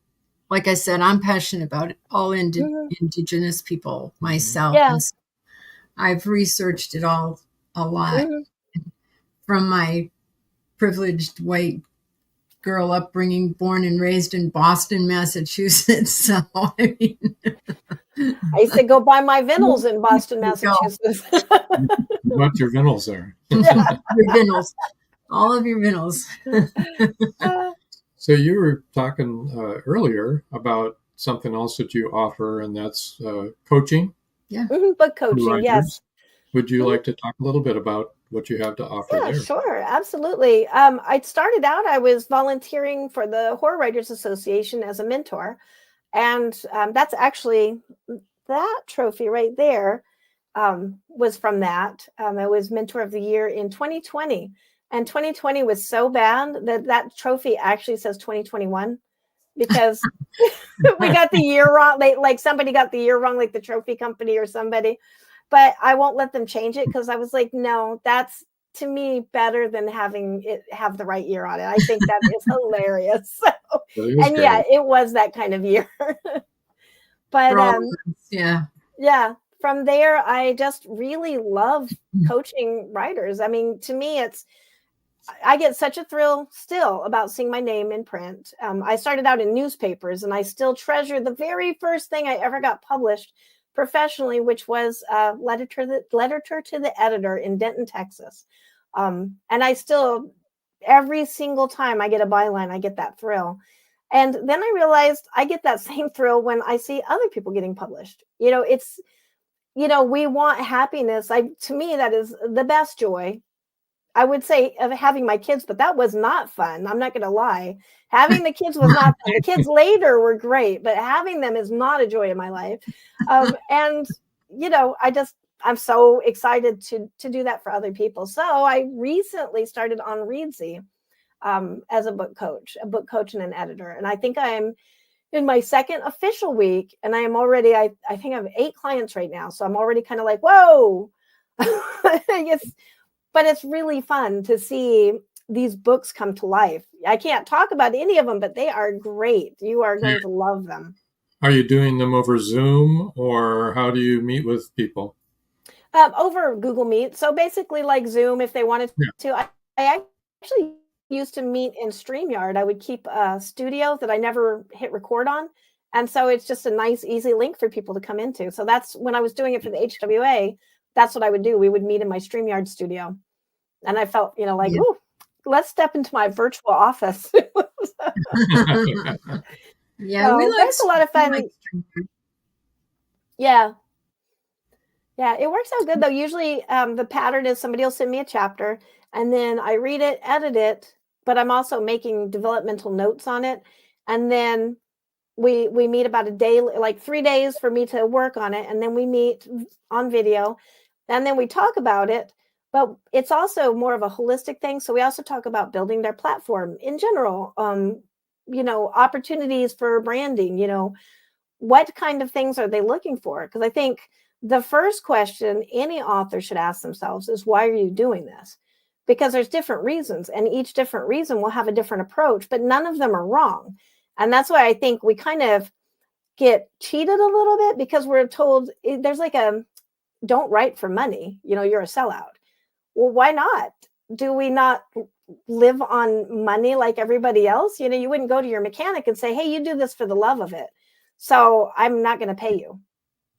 like I said, I'm passionate about it, all indigenous people myself. Yeah. I've researched it all a lot from my privileged white girl upbringing, born and raised in Boston, Massachusetts. So, I mean, I used to go buy my vinyls in Boston, Massachusetts. What's your vinyls there? Yeah, your vinyls. All of your vinyls. So you were talking earlier about something else that you offer, and that's coaching. Yeah. Book coaching, yes. Would you like to talk a little bit about what you have to offer there? Sure, absolutely. I started out, I was volunteering for the Horror Writers Association as a mentor. And that's actually, that trophy right there was from that. I was Mentor of the Year in 2020. And 2020 was so bad that trophy actually says 2021 because we got the year wrong. Like somebody got the year wrong, like the trophy company or somebody. But I won't let them change it because I was like, no, that's to me better than having it have the right year on it. I think that is hilarious. And yeah, it was that kind of year. But yeah. From there, I just really love coaching writers. I mean, to me, I get such a thrill still about seeing my name in print. I started out in newspapers, and I still treasure the very first thing I ever got published professionally, which was letter to the editor in Denton, Texas. And I still, every single time I get a byline, I get that thrill. And then I realized I get that same thrill when I see other people getting published. You know, it's, you know, we want happiness. To me, that is the best joy. I would say of having my kids, but that was not fun. I'm not going to lie. Having the kids was not fun. The kids later were great, but having them is not a joy in my life. And, you know, I'm so excited to do that for other people. So I recently started on Readsy as a book coach and an editor. And I think I'm in my second official week, and I am already, I think I have 8 clients right now. So I'm already kind of like, whoa. But it's really fun to see these books come to life. I can't talk about any of them, but they are great. You are going to love them. Are you doing them over Zoom, or how do you meet with people? Over Google Meet. So basically like Zoom, if they wanted to. I actually used to meet in StreamYard. I would keep a studio that I never hit record on. And so it's just a nice, easy link for people to come into. So that's when I was doing it for the HWA. That's what I would do. We would meet in my StreamYard studio. And I felt, you know, like, ooh, let's step into my virtual office. Yeah, so that's a lot of fun. Yeah, it works out good though. Usually the pattern is somebody will send me a chapter and then I read it, edit it, but I'm also making developmental notes on it. And then we meet about a day, like 3 days for me to work on it. And then we meet on video and then we talk about it. But it's also more of a holistic thing. So we also talk about building their platform in general, you know, opportunities for branding, you know, what kind of things are they looking for? Because I think the first question any author should ask themselves is, why are you doing this? Because there's different reasons, and each different reason will have a different approach, but none of them are wrong. And that's why I think we kind of get cheated a little bit, because we're told there's like don't write for money, you know, you're a sellout. Well, why not? Do we not live on money like everybody else? You know, you wouldn't go to your mechanic and say, hey, you do this for the love of it, so I'm not going to pay you.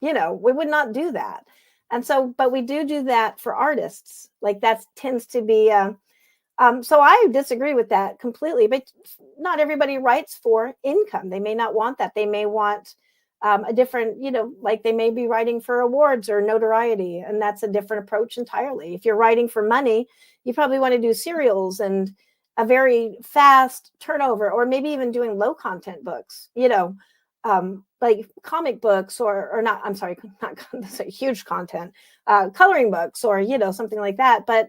You know, we would not do that. And so, but we do that for artists. Like that tends to be, so I disagree with that completely, but not everybody writes for income. They may not want that. They may want a different, you know, like they may be writing for awards or notoriety, and that's a different approach entirely. If you're writing for money, you probably want to do serials and a very fast turnover, or maybe even doing low content books, you know, like comic books or not, I'm sorry, not huge content, coloring books or, you know, something like that. But,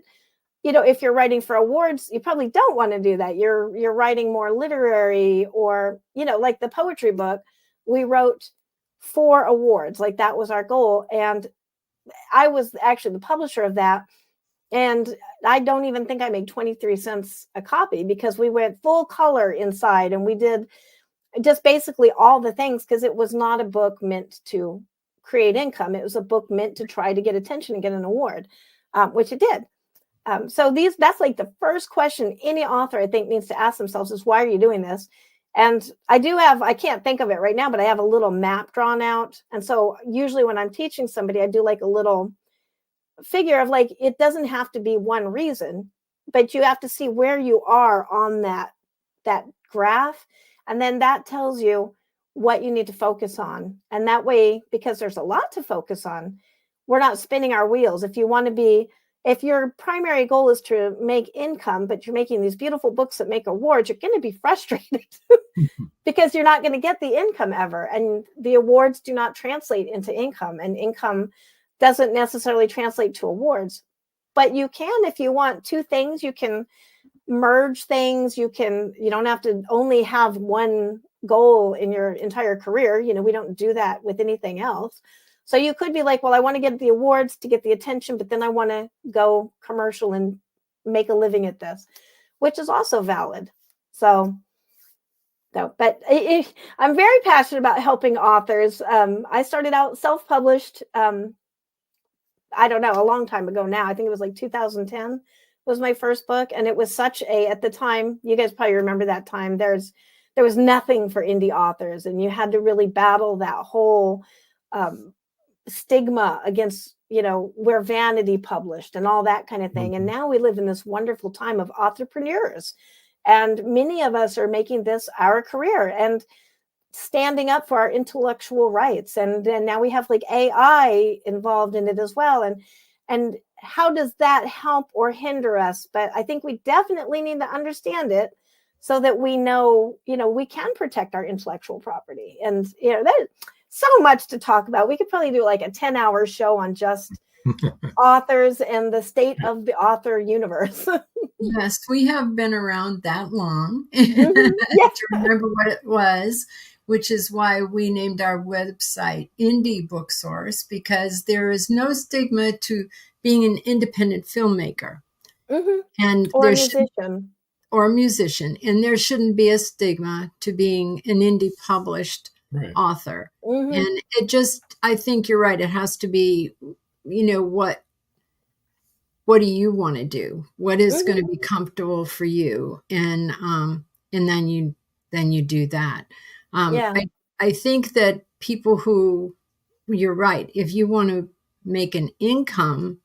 you know, if you're writing for awards, you probably don't want to do that. You're writing more literary, or, you know, like the poetry book, we wrote for awards. Like that was our goal. And I was actually the publisher of that. And I don't even think I made 23 cents a copy, because we went full color inside and we did just basically all the things, because it was not a book meant to create income. It was a book meant to try to get attention and get an award, which it did. So that's like the first question any author, I think, needs to ask themselves is, why are you doing this? And I can't think of it right now, but I have a little map drawn out. And so usually when I'm teaching somebody, I do like a little figure of like, it doesn't have to be one reason, but you have to see where you are on that graph. And then that tells you what you need to focus on. And that way, because there's a lot to focus on, we're not spinning our wheels. If your primary goal is to make income, but you're making these beautiful books that make awards, you're going to be frustrated because you're not going to get the income ever. And the awards do not translate into income, and income doesn't necessarily translate to awards. But you can, if you want two things, you can merge things. You don't have to only have one goal in your entire career. You know, we don't do that with anything else. So you could be like, well, I want to get the awards to get the attention, but then I want to go commercial and make a living at this, which is also valid. I'm very passionate about helping authors. I started out self-published, I don't know, a long time ago now. I think it was like 2010 was my first book. And it was at the time, you guys probably remember that time, there was nothing for indie authors, and you had to really battle that whole stigma against, you know, where Vanity published and all that kind of thing. And now we live in this wonderful time of entrepreneurs, And many of us are making this our career and standing up for our intellectual rights. And then now we have like AI involved in it as well. And how does that help or hinder us? But I think we definitely need to understand it so that we know, we can protect our intellectual property. And, there's so much to talk about. We could probably do like a 10-hour show on just authors and the state of the author universe. Yes, we have been around that long Yeah. to remember what it was, which is why we named our website Indie Book Source, because there is no stigma to being an independent filmmaker and or a musician. And there shouldn't be a stigma to being an indie published author. And it just, I think you're right. It has to be, what do you want to do? What is going to be comfortable for you? And then you do that. I think that people who, you're right, if you want to make an income,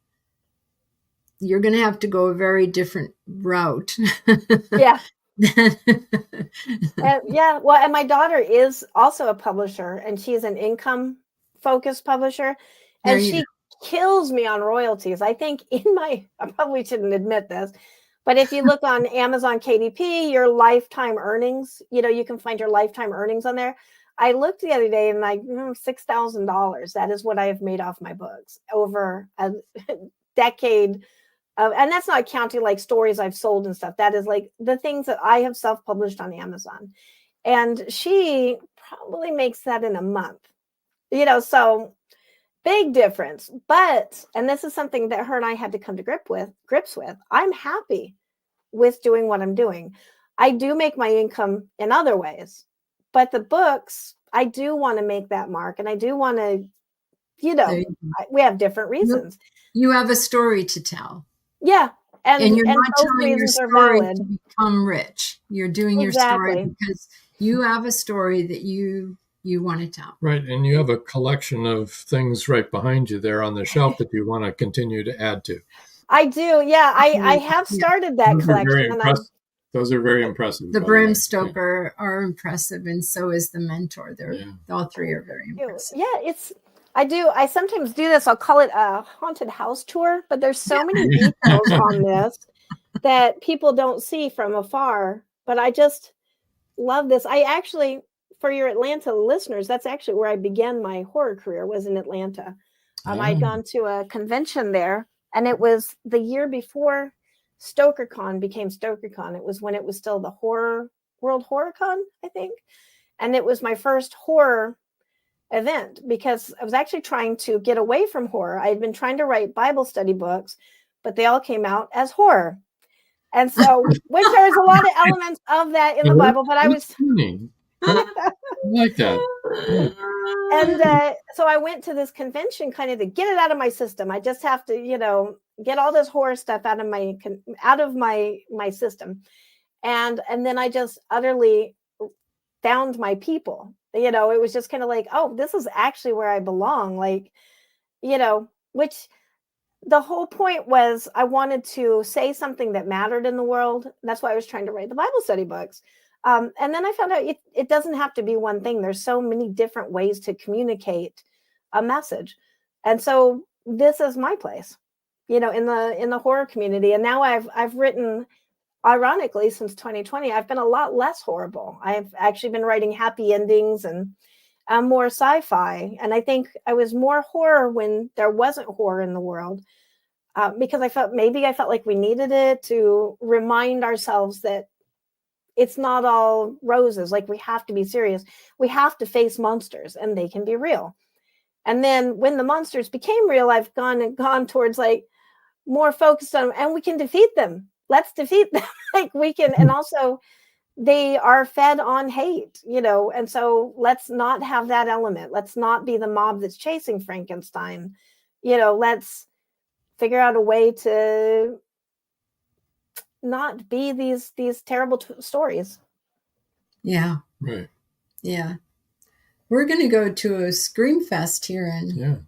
you're going to have to go a very different route. Yeah. Well, and my daughter is also a publisher, and she's an income focused publisher, and she kills me on royalties. I think I probably shouldn't admit this, but if you look on Amazon KDP, your lifetime earnings, you can find your lifetime earnings on there. I looked the other day and like $6,000. That is what I have made off my books over a decade. And that's not counting like stories I've sold and stuff. That is like the things that I have self-published on Amazon. And she probably makes that in a month, so big difference. But, and this is something that her and I had to come to grips with. I'm happy with doing what I'm doing. I do make my income in other ways, but the books, I do want to make that mark. And I do want to, we have different reasons. You have a story to tell. Yeah. And you're not telling your story to become rich. You're doing your story because you have a story that you want to tell. Right. And you have a collection of things right behind you there on the shelf that you want to continue to add to. I do. Yeah. I have started that collection. Those are very impressive. The Bram Stoker are impressive, and so is the Mentor. All three are very impressive. Yeah, I sometimes do this. I'll call it a haunted house tour, but there's so many details on this that people don't see from afar. But I just love this. I actually, for your Atlanta listeners, that's actually where I began my horror career, was in Atlanta. I'd gone to a convention there, and it was the year before StokerCon became StokerCon. It was when it was still the World Horror Con, I think. And it was my first horror event because I was actually trying to get away from horror. I had been trying to write Bible study books, but they all came out as horror. And so, which there's a lot of elements of that in the Bible, but I was... I like that. And so I went to this convention kind of to get it out of my system. I just have to, get all this horror stuff out of my system. And then I just utterly found my people. It was just kind of like, oh, this is actually where I belong. Like, which the whole point was I wanted to say something that mattered in the world. That's why I was trying to write the Bible study books. And then I found out it doesn't have to be one thing. There's so many different ways to communicate a message. And so this is my place, in the horror community. And now I've written, ironically, since 2020, I've been a lot less horrible. I've actually been writing happy endings and more sci-fi. And I think I was more horror when there wasn't horror in the world, because I felt like we needed it to remind ourselves that it's not all roses. Like, we have to be serious. We have to face monsters, and they can be real. And then when the monsters became real, I've gone towards like more focused on, and we can defeat them. Let's defeat them. Like, we can, and also they are fed on hate, and so let's not have that element. Let's not be the mob that's chasing Frankenstein. Let's figure out a way to not be these terrible stories. Yeah. Right. Yeah. We're going to go to a Scream Fest here in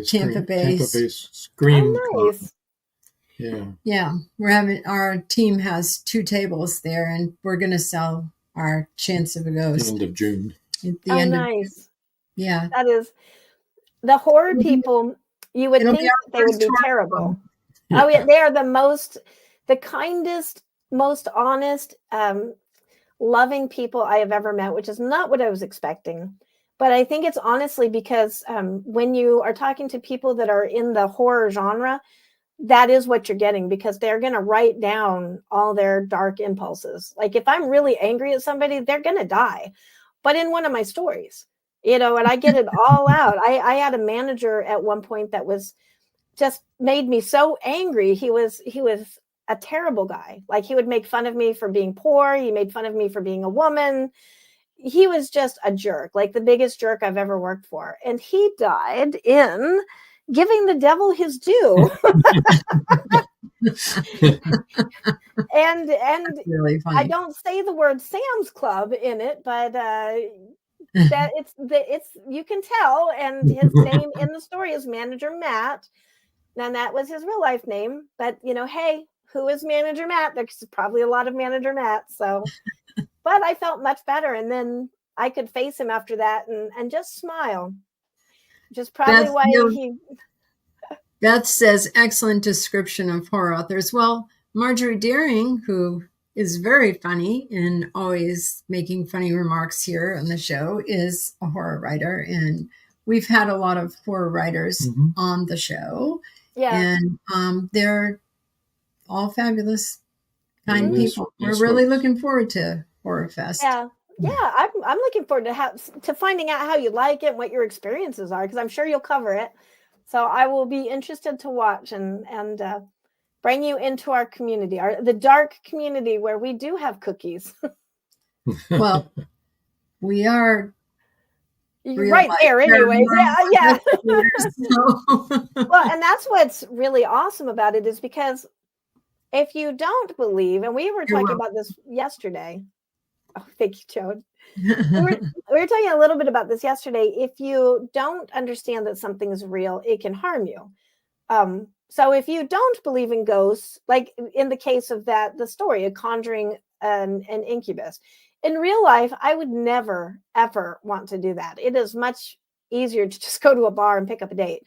Tampa Bay. Scream. Oh, nice. Yeah, our team has 2 tables there, and we're going to sell our Chance of a Ghost. The end of June. At the end nice. Yeah. That is the horror people. You would think that they would be terrible. Oh yeah, they are the kindest, most honest, loving people I have ever met, which is not what I was expecting. But I think it's honestly because when you are talking to people that are in the horror genre, that is what you're getting, because they're going to write down all their dark impulses. Like if I'm really angry at somebody, they're going to die. But in one of my stories, and I get it all out. I had a manager at one point that was just made me so angry. He was a terrible guy. Like he would make fun of me for being poor. He made fun of me for being a woman. He was just a jerk, like the biggest jerk I've ever worked for. And he died in giving the devil his due. and really funny. I don't say the word Sam's Club in it, but that it's you can tell. And his name in the story is Manager Matt. And that was his real life name. But hey, who is Manager Matt? There's probably a lot of Manager Matt. So, but I felt much better. And then I could face him after that and just smile. Just probably why he... Beth says, excellent description of horror authors. Well, Marjorie Deering, who is very funny and always making funny remarks here on the show, is a horror writer. And we've had a lot of horror writers on the show. Yeah. And they're all fabulous, kind people. We're really looking forward to Horror Fest. Yeah. I'm looking forward to finding out how you like it, what your experiences are, because I'm sure you'll cover it. So I will be interested to watch and bring you into our community, the dark community where we do have cookies. Well, we are right there anyways. Yeah. Well, and that's what's really awesome about it, is because if you don't believe, and we were talking about this yesterday. Oh, thank you, Joan. we were talking a little bit about this yesterday. If you don't understand that something is real, it can harm you. So if you don't believe in ghosts, like in the case of the story of conjuring an incubus, in real life, I would never, ever want to do that. It is much easier to just go to a bar and pick up a date.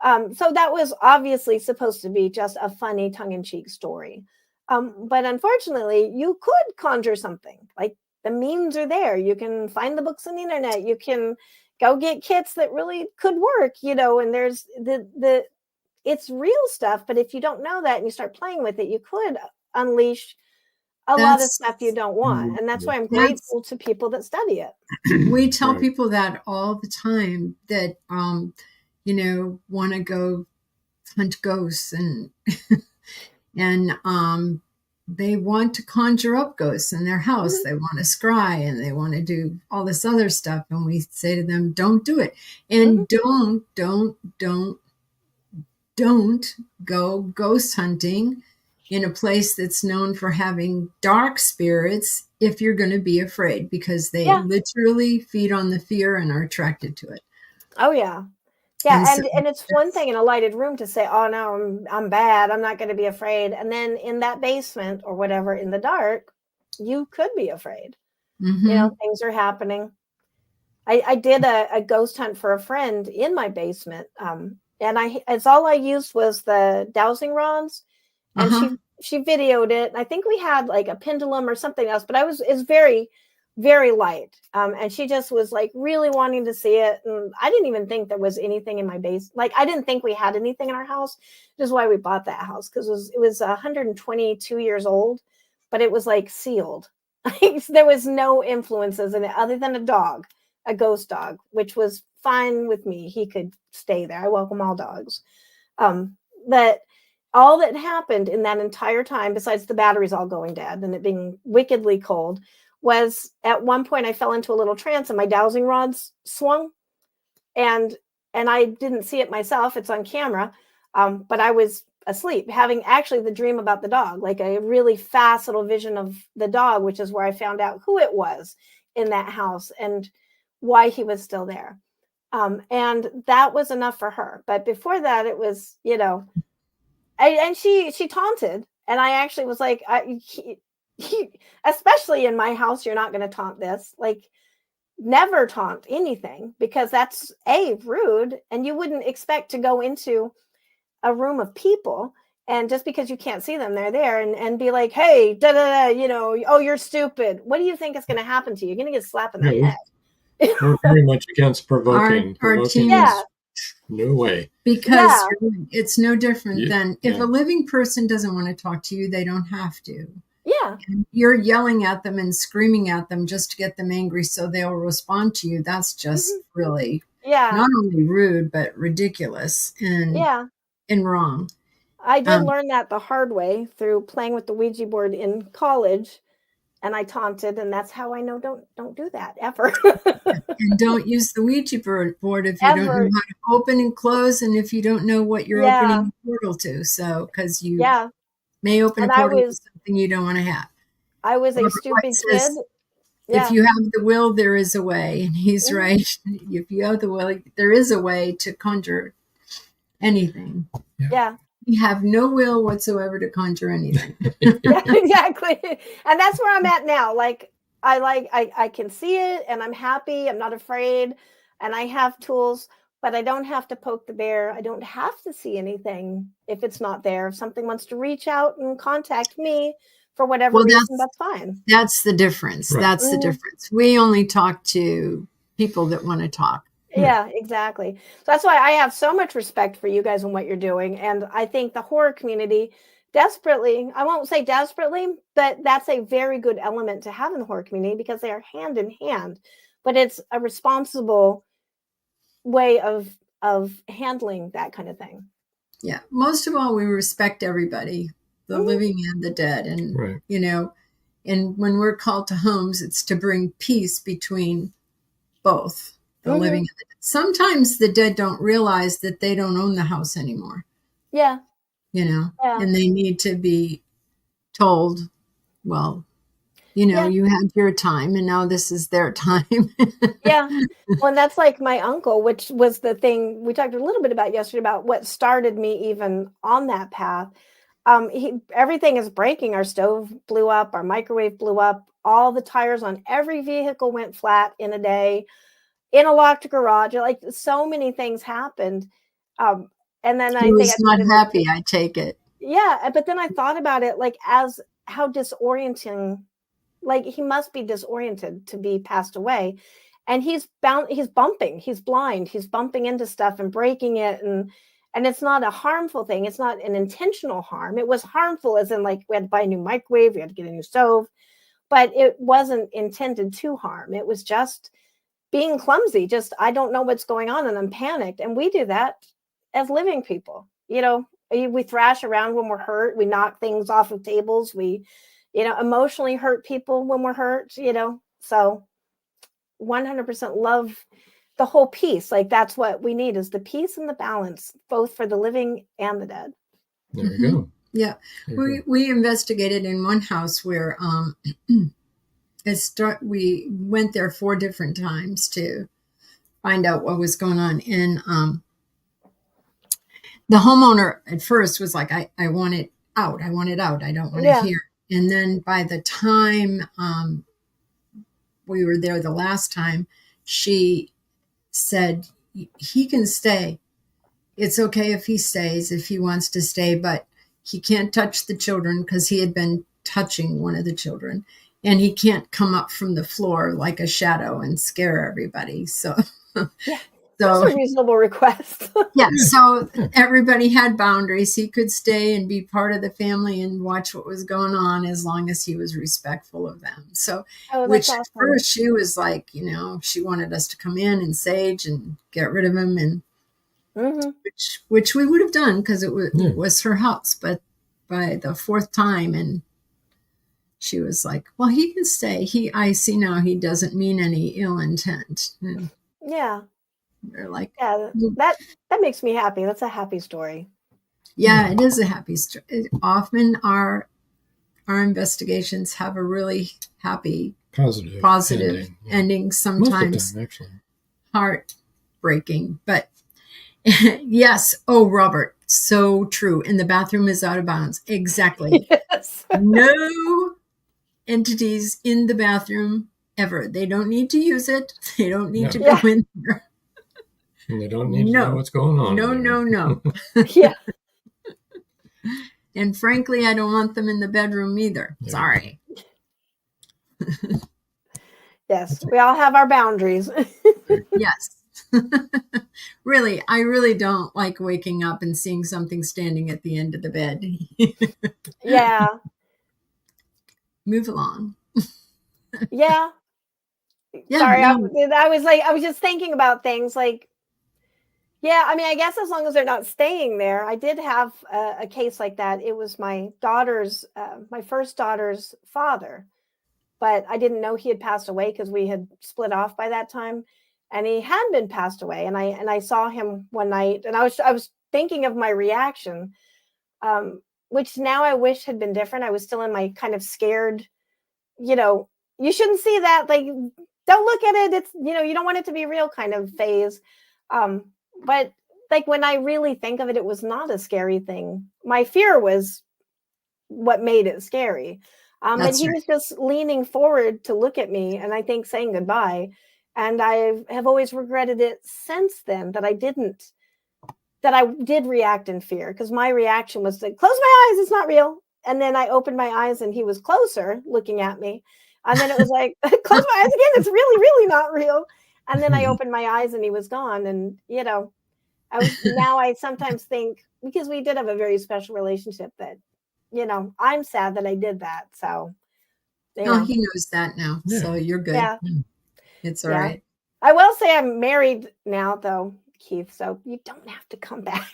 So that was obviously supposed to be just a funny tongue-in-cheek story. But unfortunately, you could conjure something. Like the means are there. You can find the books on the internet. You can go get kits that really could work, and there's it's real stuff. But if you don't know that and you start playing with it, you could unleash a lot of stuff you don't want. And that's why I'm grateful to people that study it. We tell people that all the time, that, want to go hunt ghosts and they want to conjure up ghosts in their house. They want to scry and they want to do all this other stuff. And we say to them, don't do it. And don't go ghost hunting in a place that's known for having dark spirits if you're going to be afraid, because they literally feed on the fear and are attracted to it. Oh, yeah. Yeah, and it's one thing in a lighted room to say, oh, no, I'm bad. I'm not going to be afraid. And then in that basement or whatever in the dark, you could be afraid. Things are happening. I did a ghost hunt for a friend in my basement. And all I used was the dowsing rods. And she videoed it. I think we had like a pendulum or something else, but it's very, very light. And she just was like really wanting to see it. And I didn't even think there was anything in my base. Like I didn't think we had anything in our house, which is why we bought that house. Cause it was 122 years old, but it was like sealed. There was no influences in it other than a ghost dog, which was fine with me. He could stay there. I welcome all dogs. But all that happened in that entire time, besides the batteries all going dead and it being wickedly cold, was at one point I fell into a little trance and my dowsing rods swung, and I didn't see it myself. It's on camera, but I was asleep, having actually the dream about the dog, like a really fast little vision of the dog, which is where I found out who it was in that house and why he was still there. And that was enough for her. But before that, it was, and she taunted, and I actually was like, especially in my house, you're not going to taunt this. Like, never taunt anything, because that's rude, and you wouldn't expect to go into a room of people, and just because you can't see them, they're there, and be like, hey, da da da, oh, you're stupid. What do you think is going to happen to you? You're going to get slapped in the head. We're very much against provoking. Our team, no way. Because it's no different than if a living person doesn't want to talk to you, they don't have to. Yeah. And you're yelling at them and screaming at them just to get them angry so they'll respond to you. That's just really not only rude, but ridiculous and wrong. I did learn that the hard way through playing with the Ouija board in college. And I taunted, and that's how I know don't do that ever. And don't use the Ouija board if you don't know how to open and close, and if you don't know what you're opening the portal to. So, because you may open a portal to something you don't want to have. I was a stupid kid. If you have the will, there is a way, and he's right. If you have the will, there is a way to conjure anything. Yeah. You have no will whatsoever to conjure anything. Exactly. And that's where I'm at now. Like, I can see it, and I'm happy. I'm not afraid, and I have tools, but I don't have to poke the bear. I don't have to see anything if it's not there. If something wants to reach out and contact me for whatever reason, that's fine. That's the difference. Right. That's the difference. We only talk to people that want to talk. Yeah, exactly. So that's why I have so much respect for you guys and what you're doing. And I think the horror community desperately, I won't say desperately, but that's a very good element to have in the horror community, because they are hand in hand. But it's a responsible way of handling that kind of thing. Yeah. Most of all, we respect everybody, the living and the dead. And, and when we're called to homes, it's to bring peace between both. The living and the dead. Sometimes the dead don't realize that they don't own the house anymore. Yeah. And they need to be told, well, you had your time and now this is their time. Yeah. Well, and that's like my uncle, which was the thing we talked a little bit about yesterday, about what started me even on that path. Everything is breaking. Our stove blew up. Our microwave blew up. All the tires on every vehicle went flat in a day. In a locked garage, like so many things happened. And then I was not happy, I take it. Yeah. But then I thought about it, like, as how disorienting, like, he must be disoriented to be passed away. And he's bumping, he's blind, he's bumping into stuff and breaking it. And it's not a harmful thing. It's not an intentional harm. It was harmful as in, like, we had to buy a new microwave, we had to get a new stove, but it wasn't intended to harm. It was just being clumsy. Just, I don't know what's going on and I'm panicked. And we do that as living people. We thrash around when we're hurt. We knock things off of tables. We, emotionally hurt people when we're hurt, so 100% love the whole piece. Like, that's what we need, is the peace and the balance, both for the living and the dead. There you go. Yeah. We investigated in one house where, we went there 4 different times to find out what was going on. And the homeowner at first was like, I want it out. I want it out. I don't want to hear. And then by the time we were there the last time, she said, he can stay. It's okay if he stays, if he wants to stay, but he can't touch the children, because he had been touching one of the children. And he can't come up from the floor like a shadow and scare everybody. So, that's a reasonable request. Yeah. So everybody had boundaries. He could stay and be part of the family and watch what was going on, as long as he was respectful of them. So, which awesome. At first she was like, she wanted us to come in and sage and get rid of him, and which we would have done, because it was her house. But by the 4th time, and she was like, well, he can stay. I see now he doesn't mean any ill intent. And they're like, that makes me happy. That's a happy story. Yeah, it is a happy story. Often our investigations have a really happy, positive ending. Sometimes most of the time, actually. Heartbreaking. But yes. Oh, Robert, So true. And the bathroom is out of bounds. Exactly. Yes. No entities in the bathroom ever. They don't need to use it. They don't need to go in there. And they don't need to know what's going on. No. Yeah. And frankly, I don't want them in the bedroom either. Yeah. Sorry. Yes, we all have our boundaries. Yes. Really, I really don't like waking up and seeing something standing at the end of the bed. Yeah. Move along. Yeah. Sorry, no. I was just thinking about things like, yeah, I mean, I guess as long as they're not staying there. I did have a case like that. It was my first daughter's father, but I didn't know he had passed away because we had split off by that time, and he had been passed away. And I saw him one night, and I was thinking of my reaction, which now I wish had been different. I was still in my kind of scared, you shouldn't see that. Like, don't look at it. It's, you don't want it to be real kind of phase. But like when I really think of it, it was not a scary thing. My fear was what made it scary. And he was just leaning forward to look at me, and I think saying goodbye. And I have always regretted it since then that I did react in fear, because my reaction was to close my eyes. It's not real. And then I opened my eyes and he was closer looking at me. And then it was like, close my eyes again. It's really, really not real. And then I opened my eyes and he was gone. And, now I sometimes think, because we did have a very special relationship, that, I'm sad that I did that. So. He knows that now. Yeah. So you're good. Yeah. It's all right. I will say I'm married now, though, Keith. So you don't have to come back.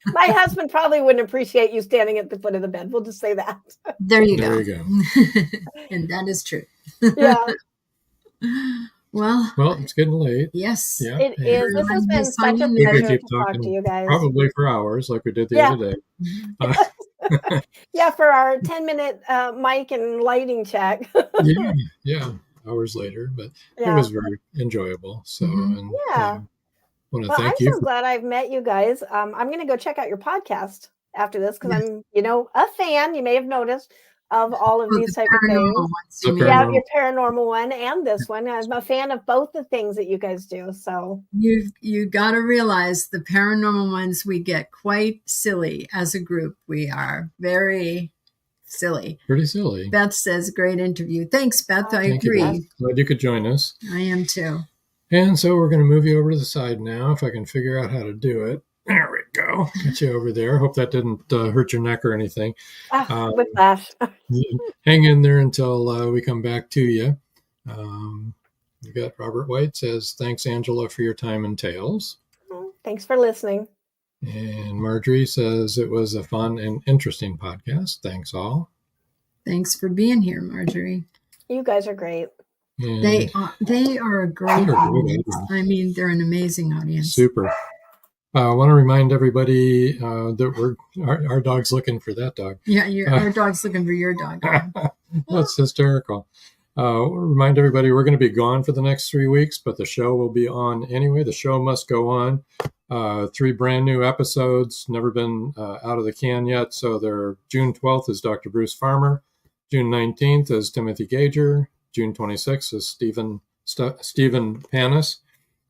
My husband probably wouldn't appreciate you standing at the foot of the bed. We'll just say that. There you go. And that is true. Yeah. Well, it's getting late. Yes. Yeah. It is. This has been such a pleasure to talk to you guys. Probably for hours, like we did the other day. Yeah, for our 10-minute mic and lighting check. Yeah. Hours later, but it was very enjoyable. So, I'm so glad I've met you guys. I'm going to go check out your podcast after this, because I'm, a fan. You may have noticed of all of these type of things. Yeah, your paranormal one and this one. I'm a fan of both the things that you guys do. So you got to realize the paranormal ones, we get quite silly as a group. We are very silly. Pretty silly. Beth says, great interview. Thanks, Beth. I agree. Glad you could join us. I am too. And so we're going to move you over to the side now, if I can figure out how to do it. There we go. Get you over there. Hope that didn't hurt your neck or anything. Whiplash. Hang in there until we come back to you. We got Robert White says, thanks, Angela, for your time and tales. Thanks for listening. And Marjorie says it was a fun and interesting podcast. Thanks all. Thanks for being here, Marjorie. You guys are great. And they are a great audience. I mean, they're an amazing audience. Super. I want to remind everybody that our dog's looking for that dog. Yeah, our dog's looking for your dog. That's hysterical. Remind everybody we're going to be gone for the next 3 weeks, but the show will be on anyway. The show must go on. 3 brand new episodes, never been out of the can yet. So they're June 12th is Dr. Bruce Farmer. June 19th is Timothy Gager. June 26th is Stephen Panis.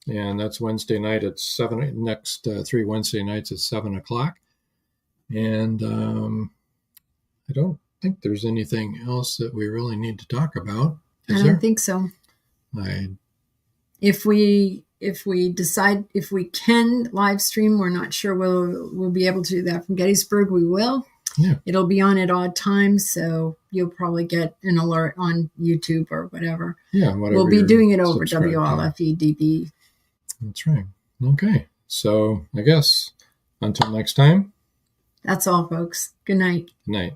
And that's Wednesday night at 7. Next 3 Wednesday nights at 7 o'clock. And I don't think there's anything else that we really need to talk about. I don't think so. If we decide, if we can live stream, we're not sure we'll be able to do that from Gettysburg. We will. Yeah. It'll be on at odd times, so you'll probably get an alert on YouTube or whatever. Yeah, whatever. We'll be doing it over WLFE-DB. That's right. Okay. So I guess until next time. That's all, folks. Good night. Good night.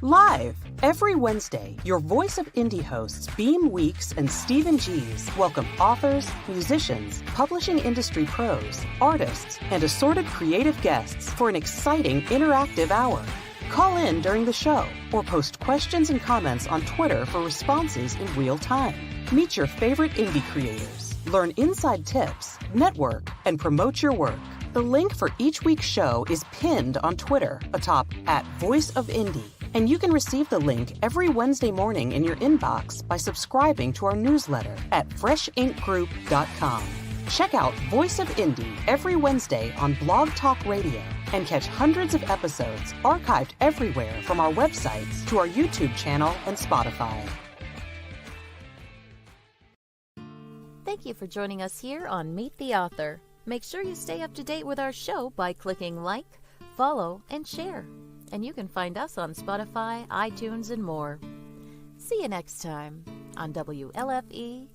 Live every Wednesday, your Voice of Indie hosts Beam Weeks and Stephen Gees welcome authors, musicians, publishing industry pros, artists, and assorted creative guests for an exciting interactive hour. Call in during the show or post questions and comments on Twitter for responses in real time. Meet your favorite indie creators, learn inside tips, network, and promote your work. The link for each week's show is pinned on Twitter atop @VoiceOfIndie, and you can receive the link every Wednesday morning in your inbox by subscribing to our newsletter at freshinkgroup.com. Check out Voice of Indie every Wednesday on Blog Talk Radio and catch hundreds of episodes archived everywhere from our websites to our YouTube channel and Spotify. Thank you for joining us here on Meet the Author. Make sure you stay up to date with our show by clicking like, follow, and share. And you can find us on Spotify, iTunes, and more. See you next time on WLFE-